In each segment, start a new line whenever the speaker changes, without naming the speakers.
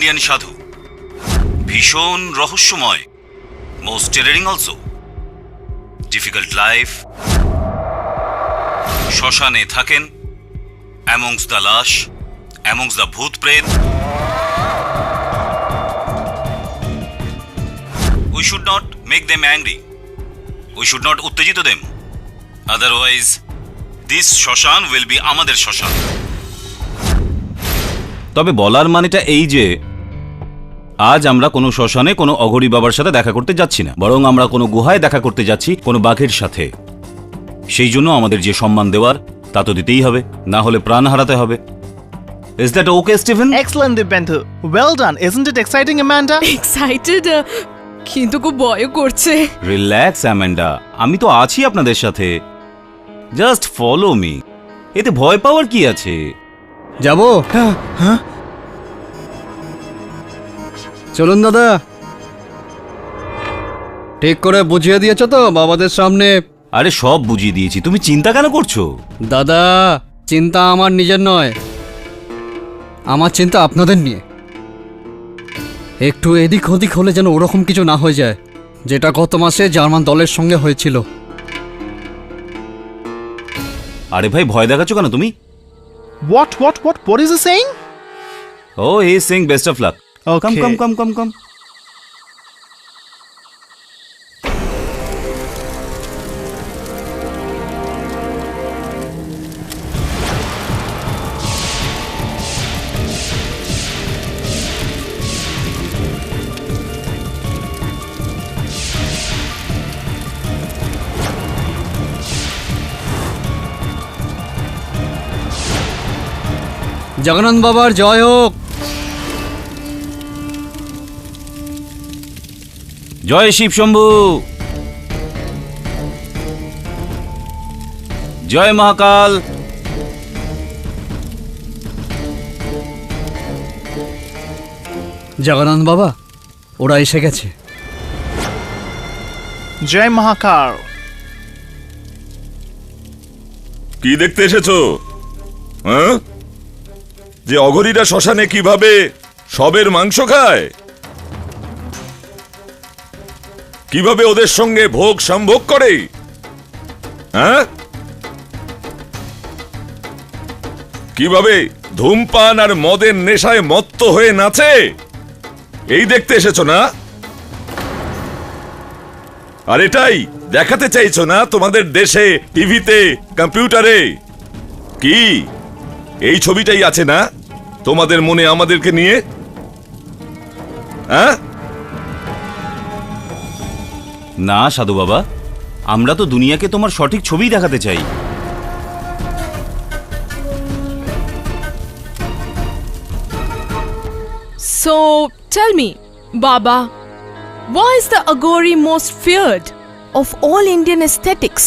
Indian সাধু, ভীষণ রহস্যময়, মোস্ট টেরারিং অলসো, ডিফিকাল্ট লাইফ, শ্মশানে থাকেন, অ্যামংস দ্য লাশ, অ্যামংস দ্য ভূত প্রেত। We should not make them angry. We should not উত্তেজিত them. Otherwise, this শ্মশান will be আমাদের শ্মশান। তবে বলার মানেটা এই যে আজ আমরা কোনো শ্মশানে কোনো অঘরী বাবার সাথে দেখা করতে যাচ্ছি না, বরং আমরা কোনো গুহায় দেখা করতে যাচ্ছি কোনো বাঘের সাথে। সেই জন্য আমাদের যে সম্মান দেওয়ার তা তো দিতেই হবে, না হলে প্রাণ হারাতে হবে। Is that okay, Stephen?
Excellent, Dibyendu. Well done. Isn't it exciting, Amanda?
Excited, কিন্তু খুব ভয় করছে।
রিল্যাক্স অ্যামান্ডা, আমি তো আছি আপনাদের সাথে। Just follow me. এতে ভয় পাওয়ার কি আছে?
যাবো?
হ্যাঁ?
চলুন দাদা। ঠিক করে বুঝিয়ে দিয়েছো তো বাবাদের সামনে?
আরে সব বুঝিয়ে দিয়েছি, তুমি চিন্তা কেন করছো?
দাদা, চিন্তা আমার নিজের নয়, আমার চিন্তা আপনাদের নিয়ে। একটু এদিক ওদিক হলে যেন ওরকম কিছু না হয়ে যায়, যেটা গত মাসে জার্মান দলের সঙ্গে হয়েছিল।
আরে ভাই, ভয় দেখাচ্ছ কেন তুমি?
What is he saying?
Oh, he is saying best of luck.
Okay.
Come.
Jagannath বাবার জয় হোক।
জয় শিব শম্ভু, জয় মহাকাল।
জগন্নাথ বাবা, ওরা এসে গেছে।
Jai Mahakal.
কি দেখতে এসেছো? হ্যাঁ, যে অঘরীরা শ্মশানে কিভাবে শবের মাংস খায়, কিভাবে ওদের সঙ্গে ভোগ সম্ভোগ করে, হ্যাঁ, কিভাবে ধূমপান আর মদের নেশায় মত্ত হয়ে নাচে, এই দেখতে এসেছো না? আর এটাই দেখাতে চাইছো না তোমাদের দেশে, টিভিতে, কম্পিউটারে? কি এই ছবিটাই আছে না তোমাদের মনে আমাদেরকে নিয়ে? হ্যাঁ,
না সাধু বাবা, আমরা তো দুনিয়াকে তোমার সঠিক ছবি দেখাতে চাই।
So tell me, Baba, why is the Aghori most feared of all Indian aesthetics?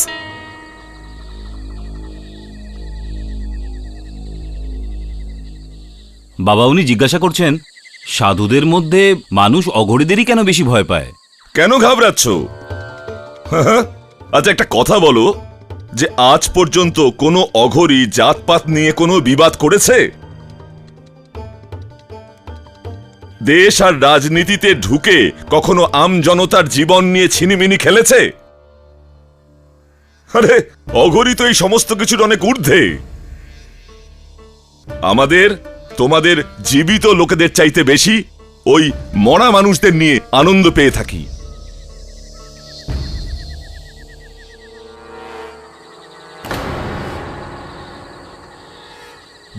বাবা, উনি জিজ্ঞাসা করছেন সাধুদের মধ্যে মানুষ অঘরীদেরই কেন বেশি ভয় পায়।
কেন ঘাবড়াচ্ছ? আচ্ছা, একটা কথা বলো, যে আজ পর্যন্ত কোনো অঘরী জাতপাত নিয়ে কোনো বিবাদ করেছে? দেশ আর রাজনীতিতে ঢুকে কখনো আম জনতার জীবন নিয়ে ছিনিমিনি খেলেছে? আরে অঘরী তো এই সমস্ত কিছুর অনেক ঊর্ধ্বে। আমাদের তোমাদের জীবিত লোকেদের চাইতে বেশি ওই মরা মানুষদের নিয়ে আনন্দ পেয়ে থাকি।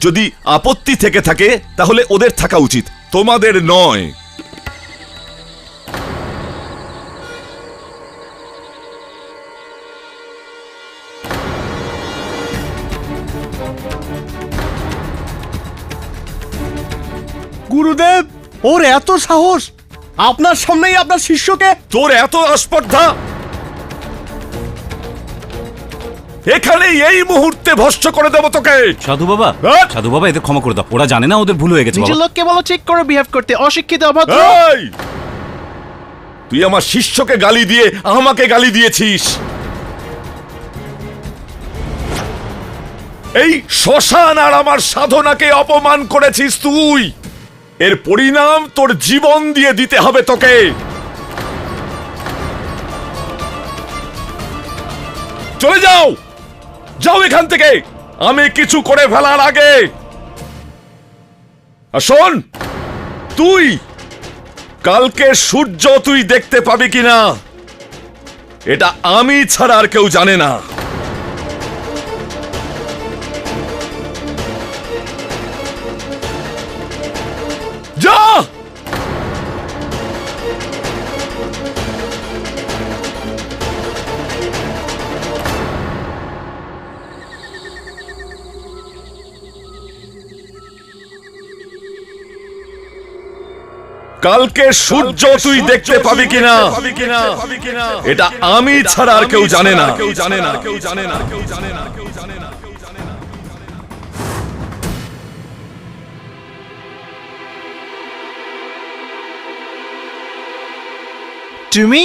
যদি আপত্তি থেকে থাকে তাহলে ওদের থাকা উচিত, তোমাদের নয়।
গুরুদেব, ওর এত সাহস! আপনার সামনেই আপনার শিষ্যকে!
তোর এত আস্পর্ধা! এখানেই এই মুহূর্তে ভস্ম করে দেব তোকে।
সাধু বাবা, সাধু বাবা, এদের ক্ষমা করে দাও, ওরা জানে না ওদের ভুল হয়ে গেছে।
নিজের লোককে বলো ঠিক করে বিহেভ করতে, অশিক্ষিত অভদ্র।
এই, তুই আমার শিষ্যকে গালি দিয়ে আমাকে গালি দিয়েছিস। এই শ্মশান আর আমার সাধনাকে অপমান করেছিস তুই। এর পরিণাম তোর জীবন দিয়ে দিতে হবে তোকে। চলে যাও, যাও এখান থেকে, আমি কিছু করে ফেলার আগে। আর শোন, তুই কালকে সূর্য তুই দেখতে পাবি কিনা এটা আমি ছাড়া আর কেউ জানে না। যা। কালকে সূর্য তুই দেখতে পাবি কিনা এটা আমি ছাড়া আর কেউ জানে না।
তুমি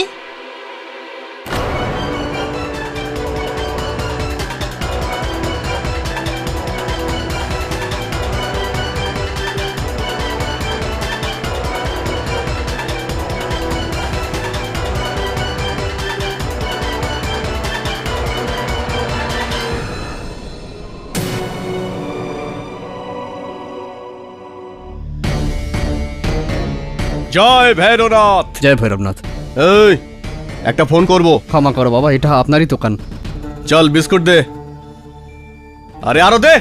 জয় ভৈরবনাথ।
জয় ভৈরবনাথ।
এই একটা ফোন করব।
ক্ষমা করো বাবা, এটা আপনারই দোকান।
চল বিস্কুট দে। আরে আরো দে।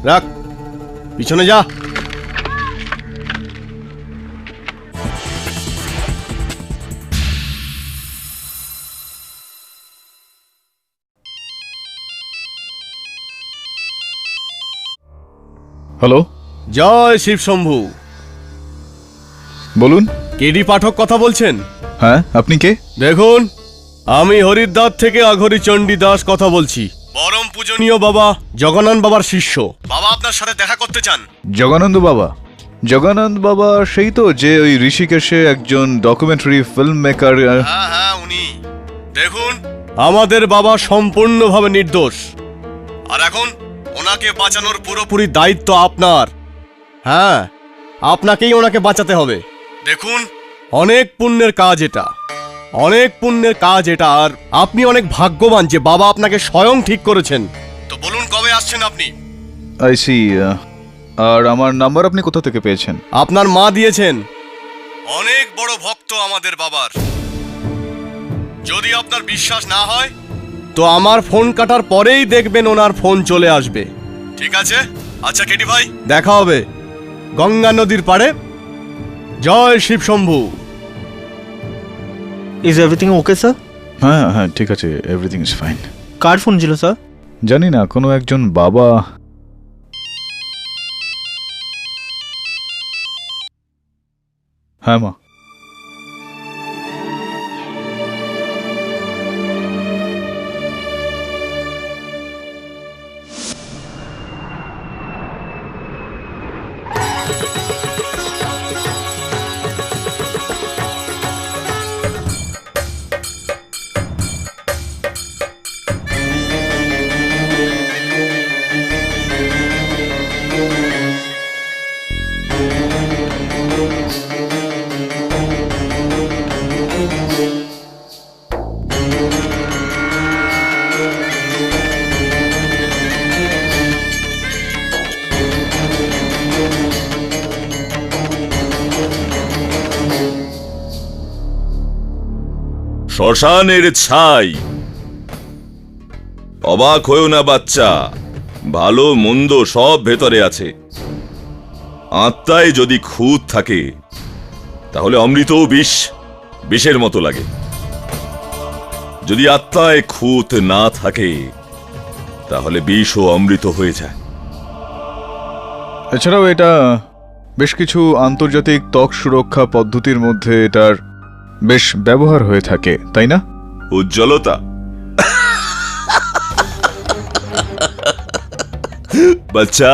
রাখ, পিছনে যা।
হ্যালো,
জয় শিব শম্ভু।
বলুন।
কেডি পাঠক কথা বলছেন?
হ্যাঁ, আপনি কে?
দেখুন, আমি হরিদ্বার থেকে আঘরি চণ্ডী দাস কথা বলছি, পরম পূজনীয় বাবা জগন্নাথ বাবার শিষ্য। বাবা আপনার সাথে দেখা করতে চান।
জগানন্দ বাবা? জগানন্দ বাবা সেই তো, যে ওই ঋষিকেশে একজন ডকুমেন্টারি ফিল্ম মেকার।
হ্যাঁ হ্যাঁ, উনি। দেখুন, আমাদের বাবা সম্পূর্ণভাবে নির্দোষ, আর এখন ওনাকে বাঁচানোর পুরোপুরি দায়িত্ব আপনার। হ্যাঁ, আপনাকেই ওনাকে বাঁচাতে হবে। দেখুন, অনেক পুণ্যের কাজ এটা, অনেক পুণ্যের কাজ এটা, আর আপনি অনেক ভাগ্যবান যে বাবা আপনাকে স্বয়ং ঠিক করেছেন। তো বলুন, কবে আসছেন আপনি?
I C. আর আমার নাম্বার আপনি কোথা থেকে পেয়েছেন?
আপনার মা দিয়েছেন। অনেক বড় ভক্ত আমাদের বাবার। যদি আপনার বিশ্বাস না হয় তো আমার ফোন কাটার পরেই দেখবেন ওনার ফোন চলে আসবে। ঠিক আছে? আচ্ছা কেটি ভাই, দেখা হবে গঙ্গা নদীর পাড়ে। জয় Shiv Shambhu.
Is everything okay sir?
হ্যাঁ হ্যাঁ, ঠিক আছে, এভরিথিং ইজ ফাইন।
কার ফোন ছিল স্যার?
জানি না, কোনো একজন বাবা। হ্যাঁ মা।
শ্মশানের ছাই। অবাক হয়েও না বাচ্চা, ভালো মন্দ সব ভেতরে আছে। আত্মায় যদি খুঁত থাকে তাহলে অমৃতও বিষ, বিষের মতো লাগে। যদি আত্মায় খুঁত না থাকে তাহলে বিষও অমৃত হয়ে যায়।
এছাড়াও এটা বেশ কিছু আন্তর্জাতিক ত্বক সুরক্ষা পদ্ধতির মধ্যে এটার বেশ ব্যবহার হয়ে থাকে, তাই না?
উজ্জ্বলতা। বাচ্চা,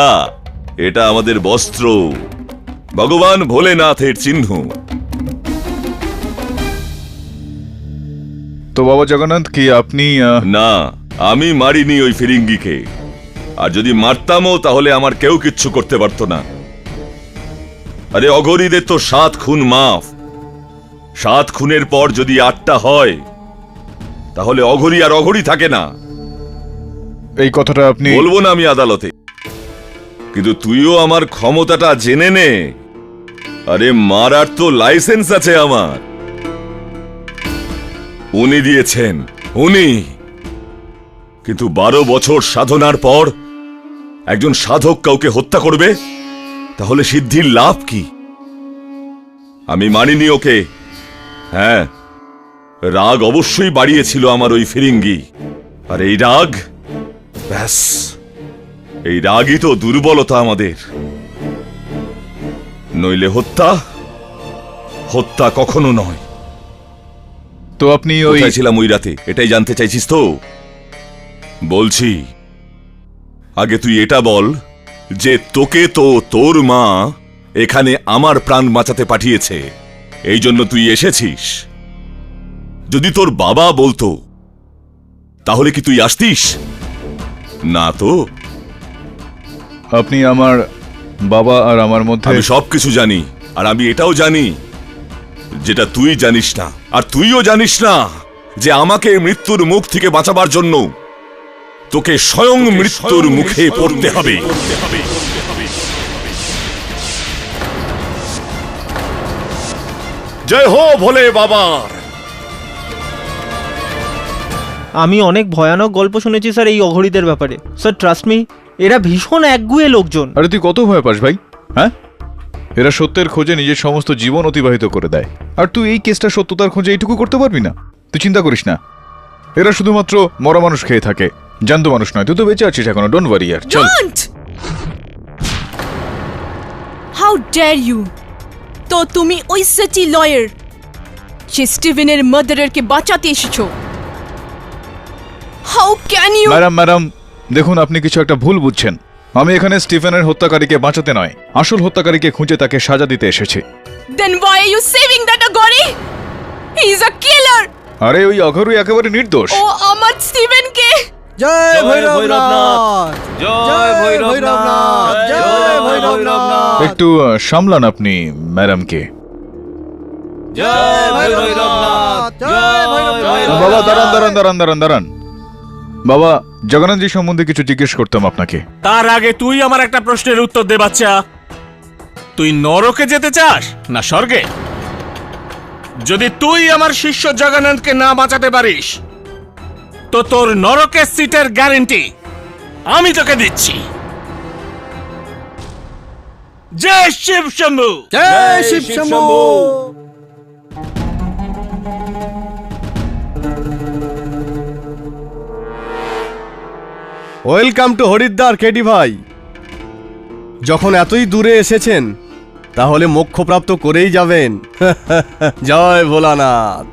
এটা আমাদের বস্ত্র, ভগবান ভোলেনাথের চিহ্ন।
তো বাবা জগন্নাথ, কি আপনি
না, আমি মারিনি ওই ফিরিঙ্গিকে। আর যদি মারতামও তাহলে আমার কেউ কিচ্ছু করতে পারতো না। আরে অঘরীদের তো 7 খুন মাফ। 7 খুনের পর যদি 8টা হয় তাহলে অঘরী আর অঘরী থাকে না।
এই কথাটা আপনি
বলবো না আমি আদালতে, কিন্তু তুইও আমার ক্ষমতাটা জেনে নে। আরে মারার তো লাইসেন্স আছে আমার। উনি দিয়েছেন, উনি। কিন্তু 12 বছর সাধনার পর একজন সাধক কাউকে হত্যা করবে, তাহলে সিদ্ধির লাভ কি? আমি মানিনি ওকে। হ্যাঁ, রাগ অবশ্যই বাড়িয়েছিল আমার ওই ফিরিঙ্গি। আর এই রাগ, ব্যাস, এই রাগই তো দুর্বলতা আমাদের। নইলে হত্যা, হত্যা কখনো নয়।
তো আপনি ওই
কোথায় ছিলাম ওই রাতে, এটাই জানতে চাইছিস তো? বলছি, আগে তুই এটা বল যে তোকে তো তোর মা এখানে আমার প্রাণ বাঁচাতে পাঠিয়েছে, এই জন্য তুই এসেছিস। যদি তোর বাবা বলতো তাহলে কি তুই আসতিস? না তো।
আপনি আমার বাবা আর আমার মধ্যে
আমি সবকিছু জানি, আর আমি এটাও জানি যেটা তুই জানিস না। আর তুইও জানিস না যে আমাকে মৃত্যুর মুখ থেকে বাঁচাবার জন্য তোকে স্বয়ং মৃত্যুর মুখে পড়তে হবে। জয় হো ভোলে বাবার।
আমি অনেক ভয়ানক গল্প শুনেছি স্যার এই অঘরীদের ব্যাপারে। স্যার ট্রাস্ট মি, এরা ভীষণ একগুঁয়ে লোকজন।
আরে তুই কত ভয় পাস ভাই? হ্যাঁ, এরা সত্যের খোঁজে নিজের সমস্ত জীবন অতিবাহিত করে দেয়। আর তুই এই কেসটা সত্যতার খোঁজে এইটুকু করতে পারবি না? তুই চিন্তা করিস না, এরা শুধুমাত্র মরা মানুষ খেয়ে থাকে, জ্যান্ত মানুষ নয়। তুই তো বেঁচে আছিস এখনো, ডোন্ট ওয়ারি ইয়ার, চল।
Don't! How dare you! তো তুমি ওই সিটি লয়ার যে স্টিভেনের মার্ডারারকে বাঁচাতে এসেছো। How can you?
ম্যাডাম, দেখুন আপনি কিছু একটা ভুল বুঝছেন। আমি এখানে স্টিফেনের হত্যাকারীকে বাঁচাতে নয়, আসল হত্যাকারীকে খুঁজে তাকে সাজা দিতে এসেছি।
Then why are you saving that Agori? He's a killer!
আরে ওই অঘরী একেবারে নির্দোষ।
ও আমার স্টিভেনকে
জয় ভৈরবনাথ,
জয় ভৈরবনাথ,
জয় ভৈরবনাথ,
একটু সামলান আপনি ম্যাডামকে।
জয় ভৈরবনাথ,
জয় ভৈরবনাথ।
বাবা দাঁড়ান। বাবা, জগন্নাথজি সম্বন্ধে কিছু জিজ্ঞেস করতাম আপনাকে।
তার আগে তুই আমার একটা প্রশ্নের উত্তর দে বাচ্চা। তুই নরকে যেতে চাস না স্বর্গে? যদি তুই আমার শিষ্য জগন্নাথকে না বাঁচাতে পারিস তো তোর নরকের সিটের গ্যারেন্টি আমি তোকে দিচ্ছি। জয় শিব শম্ভু।
জয় Shiv Shambhu.
Welcome to Haridwar KD ভাই। যখন এতই দূরে এসেছেন তাহলে মোক্ষপ্রাপ্ত করেই যাবেন। জয় ভোলানাথ।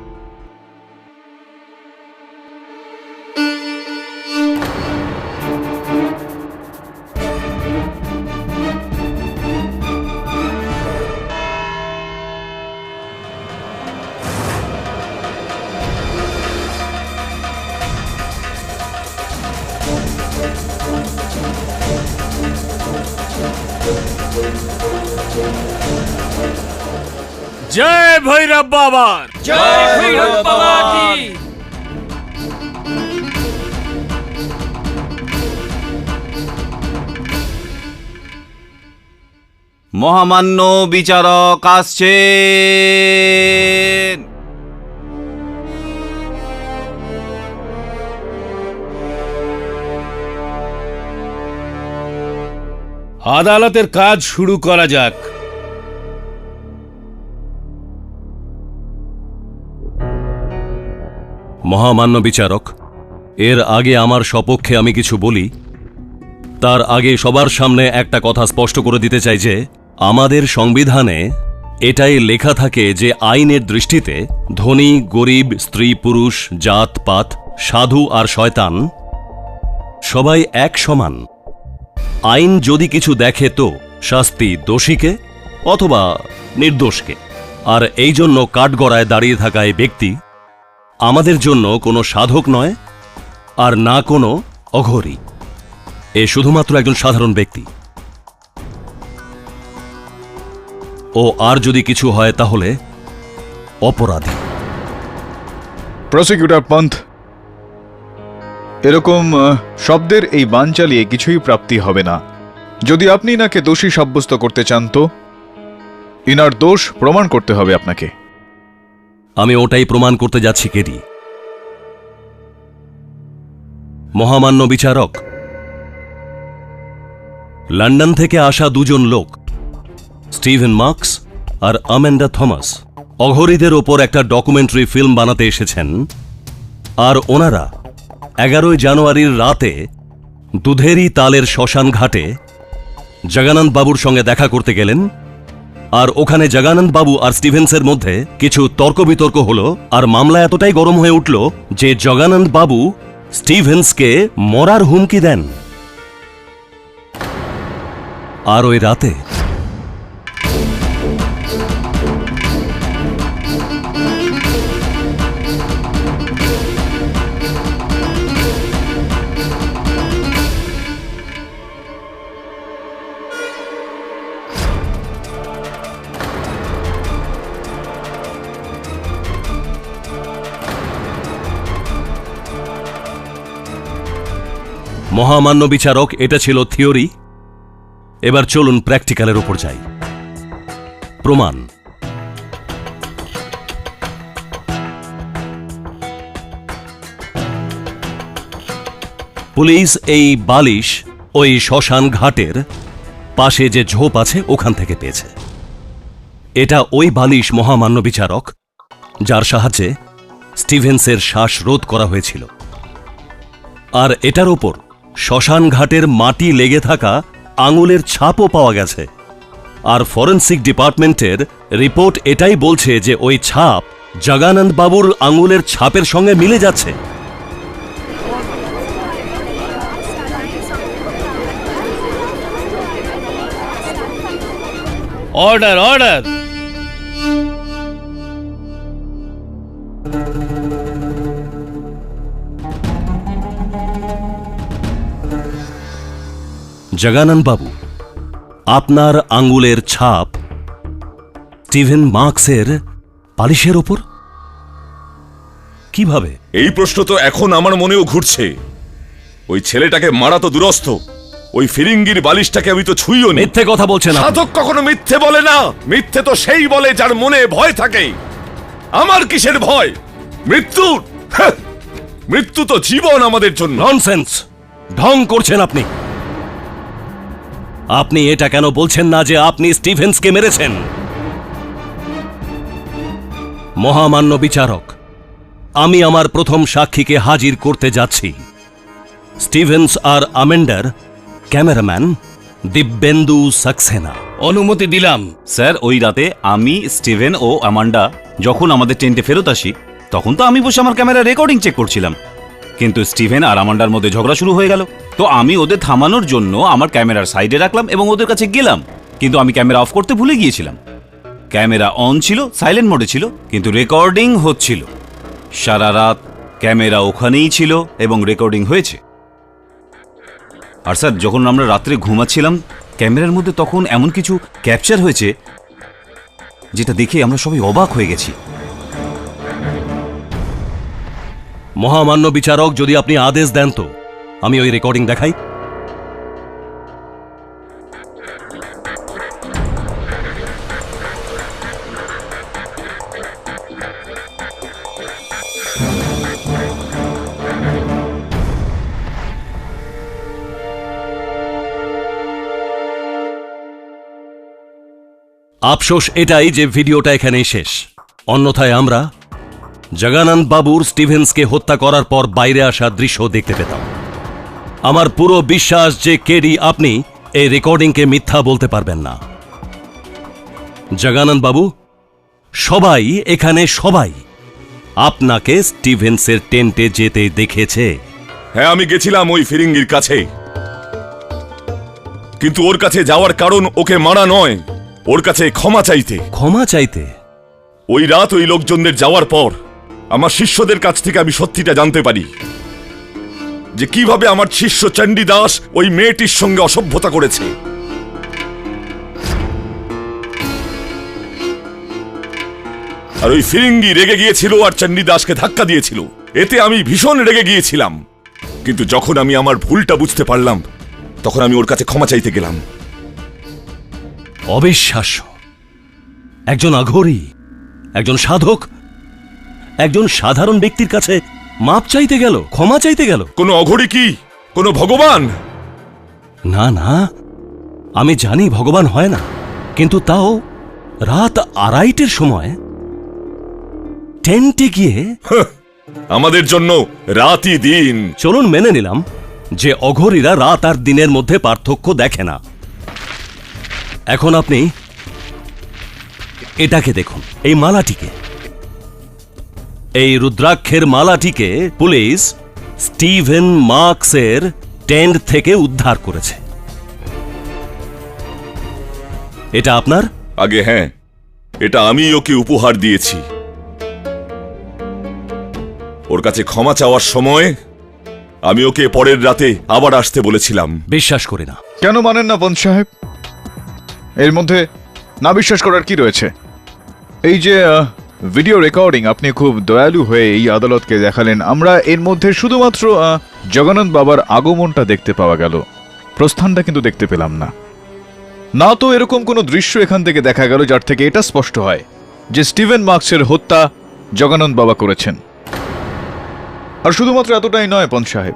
জয় ভৈরব বাবার। জয় ভৈরব বাবা কি।
মহামান্য বিচারক আসছেন।
আদালতের কাজ শুরু করা যাক।
মহামান্য বিচারক, এর আগে আমার সপক্ষে আমি কিছু বলি তার আগে সবার সামনে একটা কথা স্পষ্ট করে দিতে চাই যে আমাদের সংবিধানে এটাই লেখা থাকে যে আইনের দৃষ্টিতে ধনী গরিব, স্ত্রী পুরুষ, জাত পাত, সাধু আর শয়তান সবাই এক সমান। আইন যদি কিছু দেখে তো শাস্তি দোষীকে অথবা নির্দোষকে। আর এই জন্য কাঠগড়ায় দাঁড়িয়ে থাকা এই ব্যক্তি আমাদের জন্য কোনো সাধক নয় আর না কোনো অঘরী। এ শুধুমাত্র একজন সাধারণ ব্যক্তি। ও আর যদি কিছু হয় তাহলে অপরাধী।
প্রসিকিউটর পন্থ, এরকম শব্দের এই বান চালিয়ে কিছুই প্রাপ্তি হবে না। যদি আপনি ইনাকে দোষী সাব্যস্ত করতে চান তো ইনার দোষ প্রমাণ করতে হবে আপনাকে।
আমি ওটাই প্রমাণ করতে যাচ্ছি কেডি। মহামান্য বিচারক, লন্ডন থেকে আসা দুজন লোক, স্টিভেন মার্কস আর অ্যামেন্ডা থমাস, অঘরীদের ওপর একটা ডকুমেন্টারি ফিল্ম বানাতে এসেছেন। আর ওনারা 11 জানুয়ারির রাতে দুধেরি তালের শ্মশান ঘাটে জগানন্দ বাবুর সঙ্গে দেখা করতে গেলেন। আর ওখানে জগানন্দ বাবু আর স্টিভেন্সের মধ্যে কিছু তর্ক বিতর্ক হলো, আর মামলা এতটাই গরম হয়ে উঠল যে জগানন্দ বাবু স্টিভেন্সকে মরার হুমকি দেন। আর ওই রাতে মহামান্য বিচারক, এটা ছিল থিওরি। এবার চলুন প্র্যাকটিক্যালের উপর যাই। প্রমাণ। পুলিশ এই বালিশ ওই শ্মশান ঘাটের পাশে যে ঝোপ আছে ওখান থেকে পেয়েছে। এটা ওই বালিশ মহামান্য বিচারক, যার সাহায্যে স্টিভেন্সের শ্বাসরোধ করা হয়েছিল। আর এটার ওপর শ্মশান ঘাটের মাটি লেগে থাকা আঙুলের ছাপও পাওয়া গেছে। আর ফরেন্সিক ডিপার্টমেন্টের রিপোর্ট এটাই বলছে যে ওই ছাপ জগানন্দ বাবুর আঙুলের ছাপের সঙ্গে মিলে যাচ্ছে।
Order, order.
জগানন্দ বাবু, আপনার আঙ্গুলের ছাপ স্টিভেন মার্কসের পালিশের ওপর কিভাবে?
এই প্রশ্ন তো এখন আমার মনেও ঘুরছে। ওই ছেলেটাকে মারা তো দুরস্থ, ওই ফিরিঙ্গির বালিশটাকে আমি তো ছুঁইও নি।
মিথ্যে কথা বলছেন আপনি।
সাধক কখনো মিথ্যে বলে না। মিথ্যে তো সেই বলে যার মনে ভয় থাকে। আমার কিসের ভয়? মৃত্যুর? হ্যাঁ, মৃত্যু তো জীবন আমাদের জন্য।
ননসেন্স, ঢং করছেন আপনি। আপনি এটা কেন বলছেন না যে আপনি স্টিভেন্সকে মেরেছেন? মহামান্য বিচারক, আমি আমার প্রথম সাক্ষীকে হাজির করতে যাচ্ছি। স্টিভেন্স আর আমেন্ডার ক্যামেরাম্যান দিব্যেন্দু সাক্সেনা।
অনুমতি দিলাম।
স্যার, ওই রাতে আমি, স্টিভেন ও আমান্ডা যখন আমাদের টেন্টে ফেরত আসি, তখন তো আমি বসে আমার ক্যামেরা রেকর্ডিং চেক করছিলাম। কিন্তু স্টিভেন আর আমান্ডার মধ্যে ঝগড়া শুরু হয়ে গেল। তো আমি ওদের থামানোর জন্য আমার ক্যামেরার সাইডে রাখলাম এবং ওদের কাছে গেলাম। কিন্তু আমি ক্যামেরা অফ করতে ভুলে গিয়েছিলাম। ক্যামেরা অন ছিল, সাইলেন্ট মোডে ছিল, কিন্তু রেকর্ডিং হচ্ছিল। সারা রাত ক্যামেরা ওখানেই ছিল এবং রেকর্ডিং হয়েছে। আর স্যার, যখন আমরা রাত্রে ঘুমাচ্ছিলাম, ক্যামেরার মধ্যে তখন এমন কিছু ক্যাপচার হয়েছে যেটা দেখে আমরা সবাই অবাক হয়ে গেছি।
মহামান্য বিচারক, যদি আপনি আদেশ দেন তো আমি ওই রেকর্ডিং দেখাই। আফসোস এটাই যে ভিডিওটা এখানেই শেষ। অন্যথায় আমরা জগানন্দ বাবুর স্টিভেন্সকে হত্যা করার পর বাইরে আসা দৃশ্য দেখতে পেতাম। আমার পুরো বিশ্বাস যে কেডি, আপনি এই রেকর্ডিংকে মিথ্যা বলতে পারবেন না। জগানন্দ বাবু, সবাই এখানে সবাই আপনাকে স্টিভেন্সের টেন্টে যেতে দেখেছে।
হ্যাঁ, আমি গেছিলাম ওই ফিরিঙ্গির কাছে, কিন্তু ওর কাছে যাওয়ার কারণ ওকে মারা নয়, ওর কাছে ক্ষমা চাইতে।
ক্ষমা চাইতে?
ওই রাত ওই লোকজনদের যাওয়ার পর আমার শিষ্যদের কাছ থেকে আমি সত্যিটা জানতে পারি যে কিভাবে আমার শিষ্য চণ্ডী দাস ওই মেয়েটির সঙ্গে অসভ্যতা করেছে। আর ওই ফিরিঙ্গি রেগে গিয়েছিল আর চণ্ডী দাসকে ধাক্কা দিয়েছিল, এতে আমি ভীষণ রেগে গিয়েছিলাম। কিন্তু যখন আমি আমার ভুলটা বুঝতে পারলাম, তখন আমি ওর কাছে ক্ষমা চাইতে গেলাম।
অবিশ্বাস্য! একজন আঘোরী, একজন সাধক, একজন সাধারণ ব্যক্তির কাছে মাপ চাইতে গেল, ক্ষমা চাইতে গেল।
কোনো অঘরী কি কোনো ভগবান?
না না, আমি জানি ভগবান হয় না, কিন্তু তাও রাত 2:30টার সময় টেন্টে গিয়ে।
আমাদের জন্য রাতই দিন।
চলুন মেনে নিলাম যে অঘরীরা রাত আর দিনের মধ্যে পার্থক্য দেখে না। এখন আপনি এটাকে দেখুন, এই মালাটিকে, এই রুদ্রাক্ষের মালাটিকে পুলিশ স্টিভেন মার্কসের টেন্ট থেকে উদ্ধার করেছে। এটা আপনার?
আগে হ্যাঁ, এটা আমি ওকে উপহার দিয়েছি। ওর কাছে ক্ষমা চাওয়ার সময় আমি ওকে পরের রাতে আবার আসতে বলেছিলাম।
বিশ্বাস করি না।
কেন মানেন না পঞ্চ সাহেব? এর মধ্যে না বিশ্বাস করার কি রয়েছে? এই যে ভিডিও রেকর্ডিং আপনি খুব দয়ালু হয়ে এই আদালতকে দেখালেন, আমরা এর মধ্যে শুধুমাত্র জগন্নাথ বাবার আগমনটা দেখতে পাওয়া গেল, প্রস্থানটা কিন্তু দেখতে পেলাম না। না তো এরকম কোনো দৃশ্য এখান থেকে দেখা গেল যার থেকে এটা স্পষ্ট হয় যে স্টিভেন মার্কসের হত্যা জগন্নাথ বাবা করেছেন। আর শুধুমাত্র এতটাই নয় পঞ্চ সাহেব,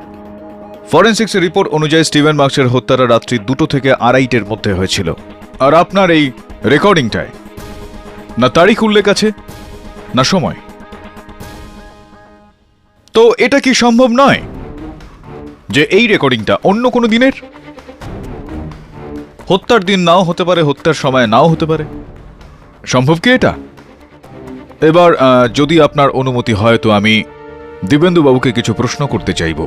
ফরেন্সিক্স রিপোর্ট অনুযায়ী স্টিভেন মার্কসের হত্যাটা রাত্রি 2টো থেকে 2:30টার মধ্যে হয়েছিল। আর আপনার এই রেকর্ডিংটায় না তারিখ উল্লেখ আছে না সময়। তো এটা কি সম্ভব নয় যে এই রেকর্ডিংটা অন্য কোনো দিনের? হত্যার দিন নাও হতে পারে, হত্যার সময় নাও হতে পারে। সম্ভব কি এটা? এবার যদি আপনার অনুমতি হয় তো আমি দিব্যেন্দু বাবুকে কিছু প্রশ্ন করতে চাইব।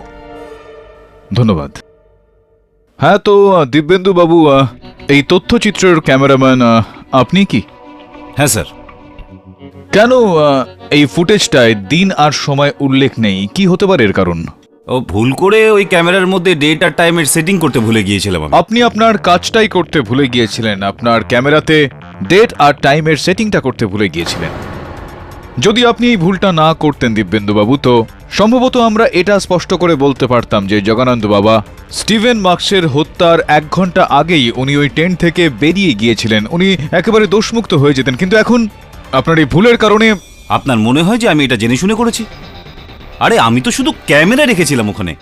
ধন্যবাদ। হ্যাঁ, তো দিব্যেন্দু বাবু, এই তথ্যচিত্রের ক্যামেরাম্যান আপনি কি?
হ্যাঁ স্যার।
কেন এই ফুটেজটায় দিন আর সময় উল্লেখ নেই? কি হতে পারে এর কারণ?
ও ভুল করে ওই ক্যামেরার মধ্যে ডেট আর টাইমের সেটিং করতে ভুলে গিয়েছিলাম আমি।
আপনি আপনার কাজটাই করতে ভুলে গিয়েছিলেন, আপনার ক্যামেরাতে ডেট আর টাইমের সেটিংটা করতে ভুলে গিয়েছিলেন। যদি আপনি এই ভুলটা না করতেন দিব্যেন্দুবাবু, তো সম্ভবত আমরা এটা স্পষ্ট করে বলতে পারতাম যে জগন্নাথ বাবা স্টিভেন মার্কসের হত্যার 1 ঘন্টা আগেই উনি ওই টেন্ট থেকে বেরিয়ে গিয়েছিলেন, উনি একেবারে দোষমুক্ত হয়ে যেতেন। কিন্তু এখন আপনার এই ভুলের কারণে।
আপনার মনে হয় যে আমি এটা জেনে শুনে করেছি? আরে আমি তো শুধু ক্যামেরা রেখেছিলাম ওখানে।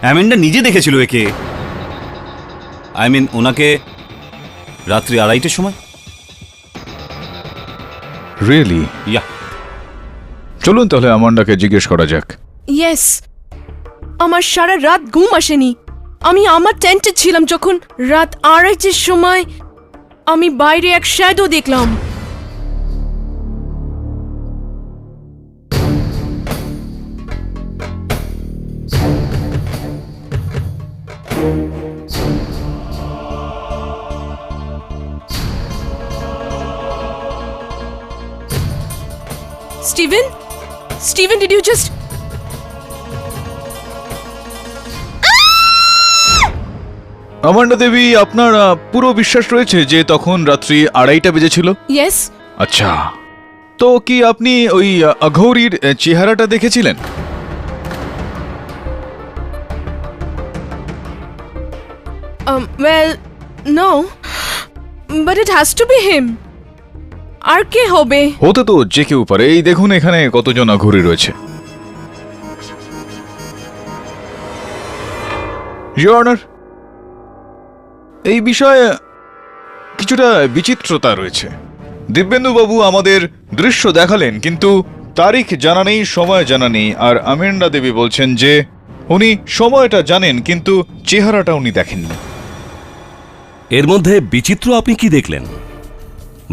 অ্যামেন্ডা নিজে দেখেছিল একে, ওনাকে রাত্রি 2:30টার সময়।
রিয়েলি?
ইয়া।
চলুন তাহলে আমান্ডাকে জিজ্ঞেস করা যাক।
ইয়েস, আমার সারা রাত ঘুম আসেনি। আমি আমার টেন্টে ছিলাম যখন রাত 2:30টার সময় আমি বাইরে এক শ্যাডো দেখলাম। Steven? Steven, did you just...
Amanda Devi, আপনার পুরো বিশ্বাস রয়েছে যে তখন রাত্রি 2:30টা বেজেছিল?
Yes.
আচ্ছা, তো কি আপনি ওই অঘৌরীর চেহারাটা দেখেছিলেন?
Well, no. But it has to be him. আর কে হবে?
হতে তো যে কেউ পারে। এই দেখুন এখানে কতজন অঘৌরী রয়েছে। ইওর অনার, এই বিষয়ে কিছুটা বিচিত্রতা রয়েছে। দিব্যেন্দুবাবু আমাদের দৃশ্য দেখালেন, কিন্তু তারিখ জানা নেই, সময় জানা নেই। আর আমেন্ডা দেবী বলছেন যে উনি সময়টা জানেন কিন্তু চেহারাটা উনি দেখেননি।
এর মধ্যে বিচিত্র আপনি কি দেখলেন?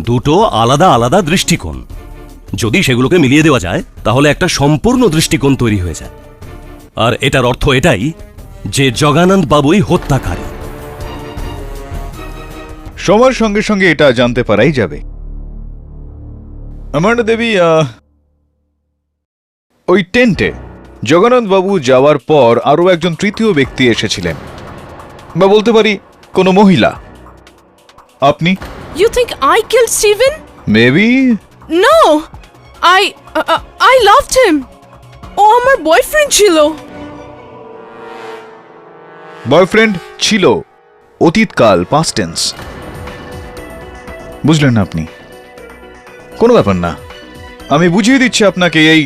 দুটো আলাদা আলাদা দৃষ্টিকোণ। যদি সেগুলোকে মিলিয়ে দেওয়া যায় তাহলে একটা সম্পূর্ণ দৃষ্টিকোণ তৈরি হয়ে যায়। আর এটার অর্থ এটাই যে জগানন্দ বাবুই হত্যাকারী।
সময়ের সঙ্গে সঙ্গে এটা জানতে পারাই যাবে। আমান্ডা দেবী, ওই টেন্টে জগন্নাথ বাবু যাওয়ার পর আরো একজন তৃতীয় ব্যক্তি এসেছিলেন, বা বলতে পারি কোনো মহিলা। আপনি?
You think I killed Steven?
Maybe,
no I loved him. ও আমার বয়ফ্রেন্ড ছিল।
বয়ফ্রেন্ড ছিল, অতীতকাল, পাস্ট টেন্স। বুঝলেন না আপনি? কোনো ব্যাপার না, আমি বুঝিয়ে দিচ্ছি আপনাকে এই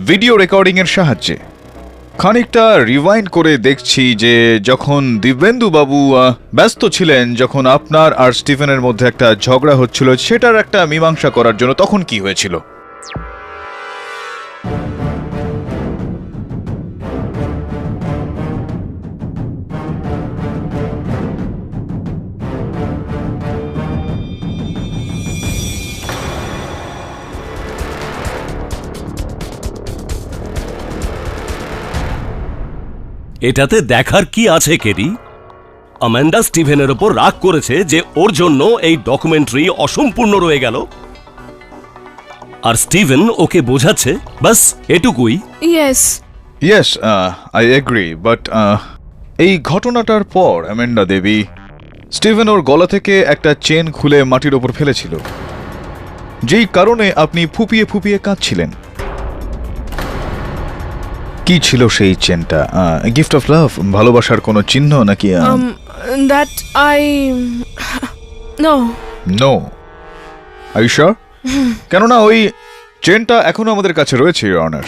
ভিডিও রেকর্ডিং এর সাহায্যে। খানিকটা রিওয়াইন্ড করে দেখছি যে যখন দিব্যেন্দু বাবু ব্যস্ত ছিলেন, যখন আপনার আর স্টিফেনের মধ্যে একটা ঝগড়া হচ্ছিল, সেটার একটা মীমাংসা করার জন্য তখন কি হয়েছিল।
এটাতে দেখার কি আছে কেরি? অ্যামান্ডা স্টিভেনের ওপর রাগ করেছে যে ওর জন্য এই ডকুমেন্টারি অসম্পূর্ণ রয়ে গেল, আর স্টিভেন ওকে বোঝাচ্ছে, বাস এটুকুই।
Yes.
Yes, I agree, but এই ঘটনাটার পর অ্যামেন্ডা দেবী স্টিভেন ওর গলা থেকে একটা চেন খুলে মাটির ওপর ফেলেছিল, যেই কারণে আপনি ফুপিয়ে ফুপিয়ে কাঁদছিলেন। কি ছিল সেই চেনটা? গিফট অফ লাভ, ভালোবাসার কোনো চিহ্ন নাকি?
That I know.
No, are you sure? কেননা ওই চেনটা এখনো আমাদের কাছে রয়েছে, ইওর অনার।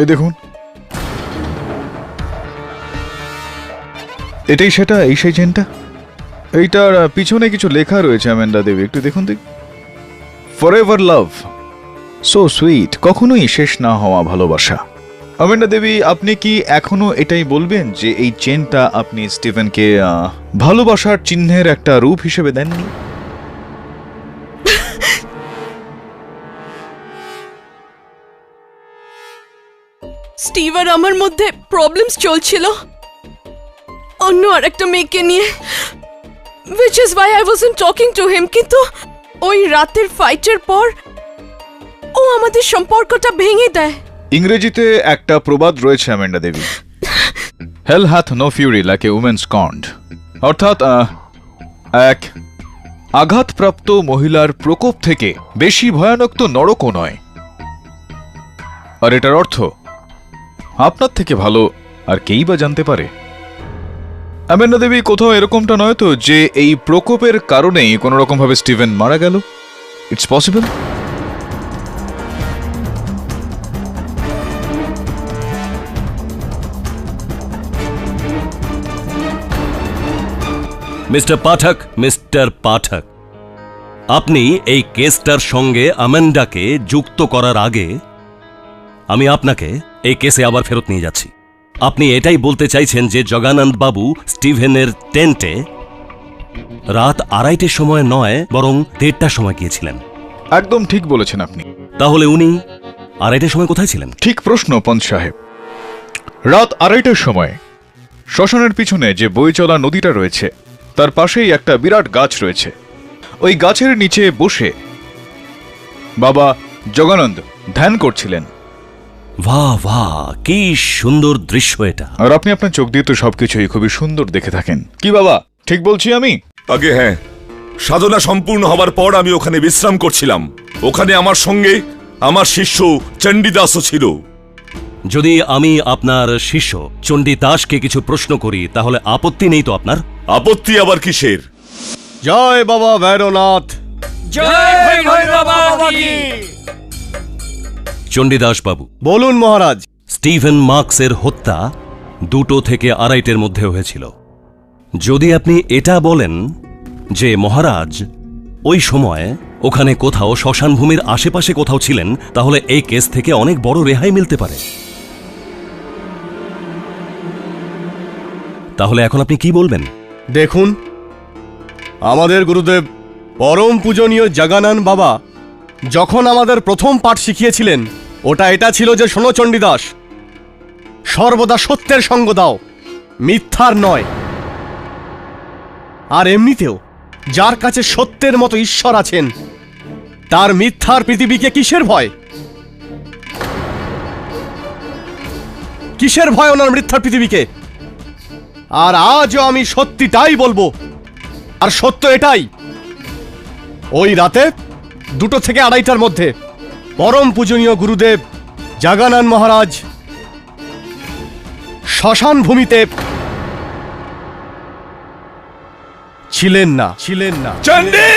এই দেখুন, এটাই সেটা, এই সেই চেনটা। এইটার পিছনে কিছু লেখা রয়েছে অ্যামেন্ডা দেবী, একটু দেখুন। ফরএভার লাভ, সো সুইট, কখনোই শেষ না হওয়া ভালোবাসা। অ্যামেন্ডা দেবী, আপনি কি এখনো এটাই বলবেন যে এই চেনটা আপনি স্টিফেনকে ভালোবাসার চিহ্নের একটা রূপ হিসেবে দেননি?
স্টিভ আর আমার মধ্যে প্রবলেমস চলছিল অন্য আরেকটা মেয়েকে নিয়ে, which is why I wasn't talking to him. কিন্তু ওই রাতের ফাইটের পর ও আমাদের সম্পর্কটা ভেঙে দেয়।
ইংরেজিতে একটা প্রবাদ রয়েছে Amanda Devi, hell hath no fury like a woman's scorned, অর্থাৎ এক আঘাতপ্রাপ্ত মহিলার প্রকোপ থেকে বেশি ভয়ানক তো নরকও নয়। আর এটার অর্থ আপনার থেকে ভালো আর কেই বা জানতে পারে। অ্যামেন্ডা দেবী, কোথাও এরকমটা নয় তো যে এই প্রকোপের কারণেই কোনো রকম ভাবে স্টিভেন মারা গেল? It's possible?
মিস্টার পাঠক, আপনি এই কেসটার সঙ্গে অ্যামান্ডাকে যুক্ত করার আগে আমি আপনাকে এই কেসে আবার ফেরত নিয়ে যাচ্ছি। আপনি এটাই বলতে চাইছেন যে জগানন্দ বাবু স্টিভেনের টেন্টে রাত 2:30টার সময় নয়, বরং 1:30টার সময় গিয়েছিলেন?
একদম ঠিক বলেছেন আপনি।
তাহলে উনি 2:30টার সময় কোথায় ছিলেন?
ঠিক প্রশ্ন, পঞ্চ সাহেব। রাত 2:30টার সময় শ্মশানের পিছনে যে বয়ে চলা নদীটা রয়েছে, তার পাশেই একটা বিরাট গাছ রয়েছে। ওই গাছের নিচে বসে বাবা জগানন্দ ধ্যান করছিলেন।
বাহ বাহ, কি সুন্দর দৃশ্য এটা।
আর আপনি আপনার চোখ দিয়ে তো সবকিছুই খুবই সুন্দর দেখে থাকেন। কি বাবা, ঠিক বলছি আমি?
আগে হ্যাঁ, সাধনা সম্পূর্ণ হবার পর আমি ওখানে বিশ্রাম করছিলাম। ওখানে আমার সঙ্গে আমার শিষ্য চণ্ডীদাসও ছিল।
যদি আমি আপনার শিষ্য চণ্ডীদাসকে কিছু প্রশ্ন করি তাহলে আপত্তি নেই তো আপনার?
আপত্তি আবার কিসের?
জয় বাবা ভৈরনাথ।
চণ্ডীদাস বাবু
বলুন মহারাজ।
স্টিভেন মার্কসের হত্যা 2টো থেকে 2:30টার মধ্যে হয়েছিল। যদি আপনি এটা বলেন যে মহারাজ ওই সময় ওখানে কোথাও শ্মশান ভূমির আশেপাশে কোথাও ছিলেন, তাহলে এই কেস থেকে অনেক বড় রেহাই মিলতে পারে। তাহলে এখন আপনি কি বলবেন?
দেখুন, আমাদের গুরুদেব পরম পূজনীয় জগানন্দ বাবা যখন আমাদের প্রথম পাঠ শিখিয়েছিলেন, ওটা এটা ছিল যে, শোনো চণ্ডীদাস, সর্বদা সত্যের সঙ্গ দাও, মিথ্যার নয়। আর এমনিতেও যার কাছে সত্যের মতো ঈশ্বর আছেন, তার মিথ্যার পৃথিবীকে কিসের ভয়? কিসের ভয় ওনার মিথ্যার পৃথিবীকে? আর আজও আমি সত্যিটাই বলবো, আর সত্য এটাই, ওই রাতে 2টো থেকে 2:30টার মধ্যে পরম পূজনীয় গুরুদেব জাগানান মহারাজ শ্মশান ভূমিতে ছিলেন না।
চণ্ডী!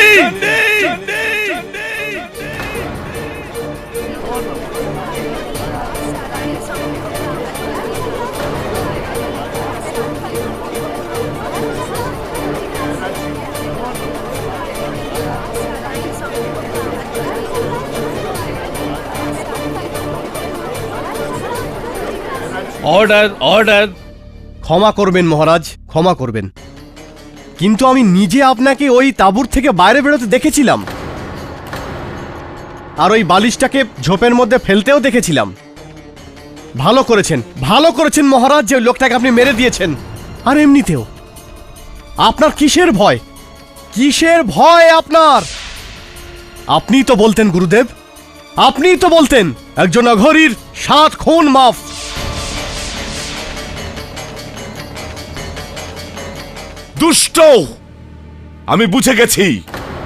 Order order.
ক্ষমা করবেন মহারাজ, ক্ষমা করবেন, কিন্তু আমি নিজে আপনাকে ওই তাঁবুর থেকে বাইরে বেরোতে দেখেছিলাম, আর ওই বালিশটাকে ঝোপের মধ্যে ফেলতেও দেখেছিলাম। ভালো করেছেন মহারাজ যে ওই লোকটাকে আপনি মেরে দিয়েছেন। আর এমনিতেও আপনার কিসের ভয় আপনার? আপনিই তো বলতেন গুরুদেব, আপনিই তো বলতেন একজন অঘরীর 7 খুন মাফ।
দুষ্ট! আমি বুঝে গেছি,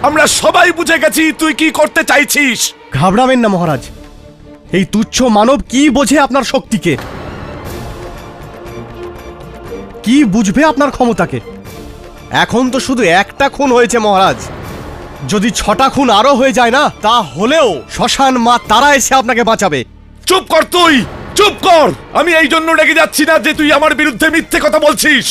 আমরা সবাই বুঝে গেছি তুই কি করতে চাইছিস।
ঘাবড়াবেন না মহারাজ, এই তুচ্ছ মানব কি বোঝে আপনার শক্তিকে, কি বুঝবে আপনার ক্ষমতাকে? এখন তো শুধু একটা খুন হয়েছে মহারাজ, যদি 6টা খুন আরো হয়ে যায় না, তা হলেও শ্মশান মা তারা এসে আপনাকে বাঁচাবে।
চুপ কর তুই, চুপ কর! আমি এই জন্য রেগে যাচ্ছি না যে তুই আমার বিরুদ্ধে মিথ্যে কথা বলছিস,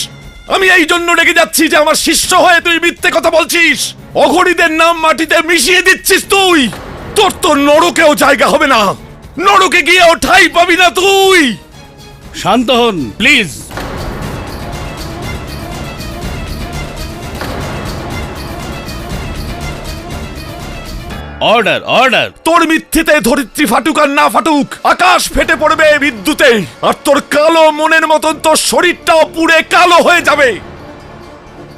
আমি এই জন্য রেগে যাচ্ছি যে আমার শিষ্য হয়ে তুই মিথ্যে কথা বলছিস, অঘরীদের নাম মাটিতে মিশিয়ে দিচ্ছিস তুই। তোর তো নরকেও জায়গা হবে না, নরকে গিয়েও ঠাঁই পাবি না তুই।
শান্ত হন প্লিজ। Order order.
তোর মিথ্যেতে ধরিত্রী ফাটুক আর না ফাটুক, আকাশ ফেটে পড়বে বিদ্যুতে, আর তোর কালো মনের মতন তোর শরীরটাও পুড়ে কালো হয়ে যাবে।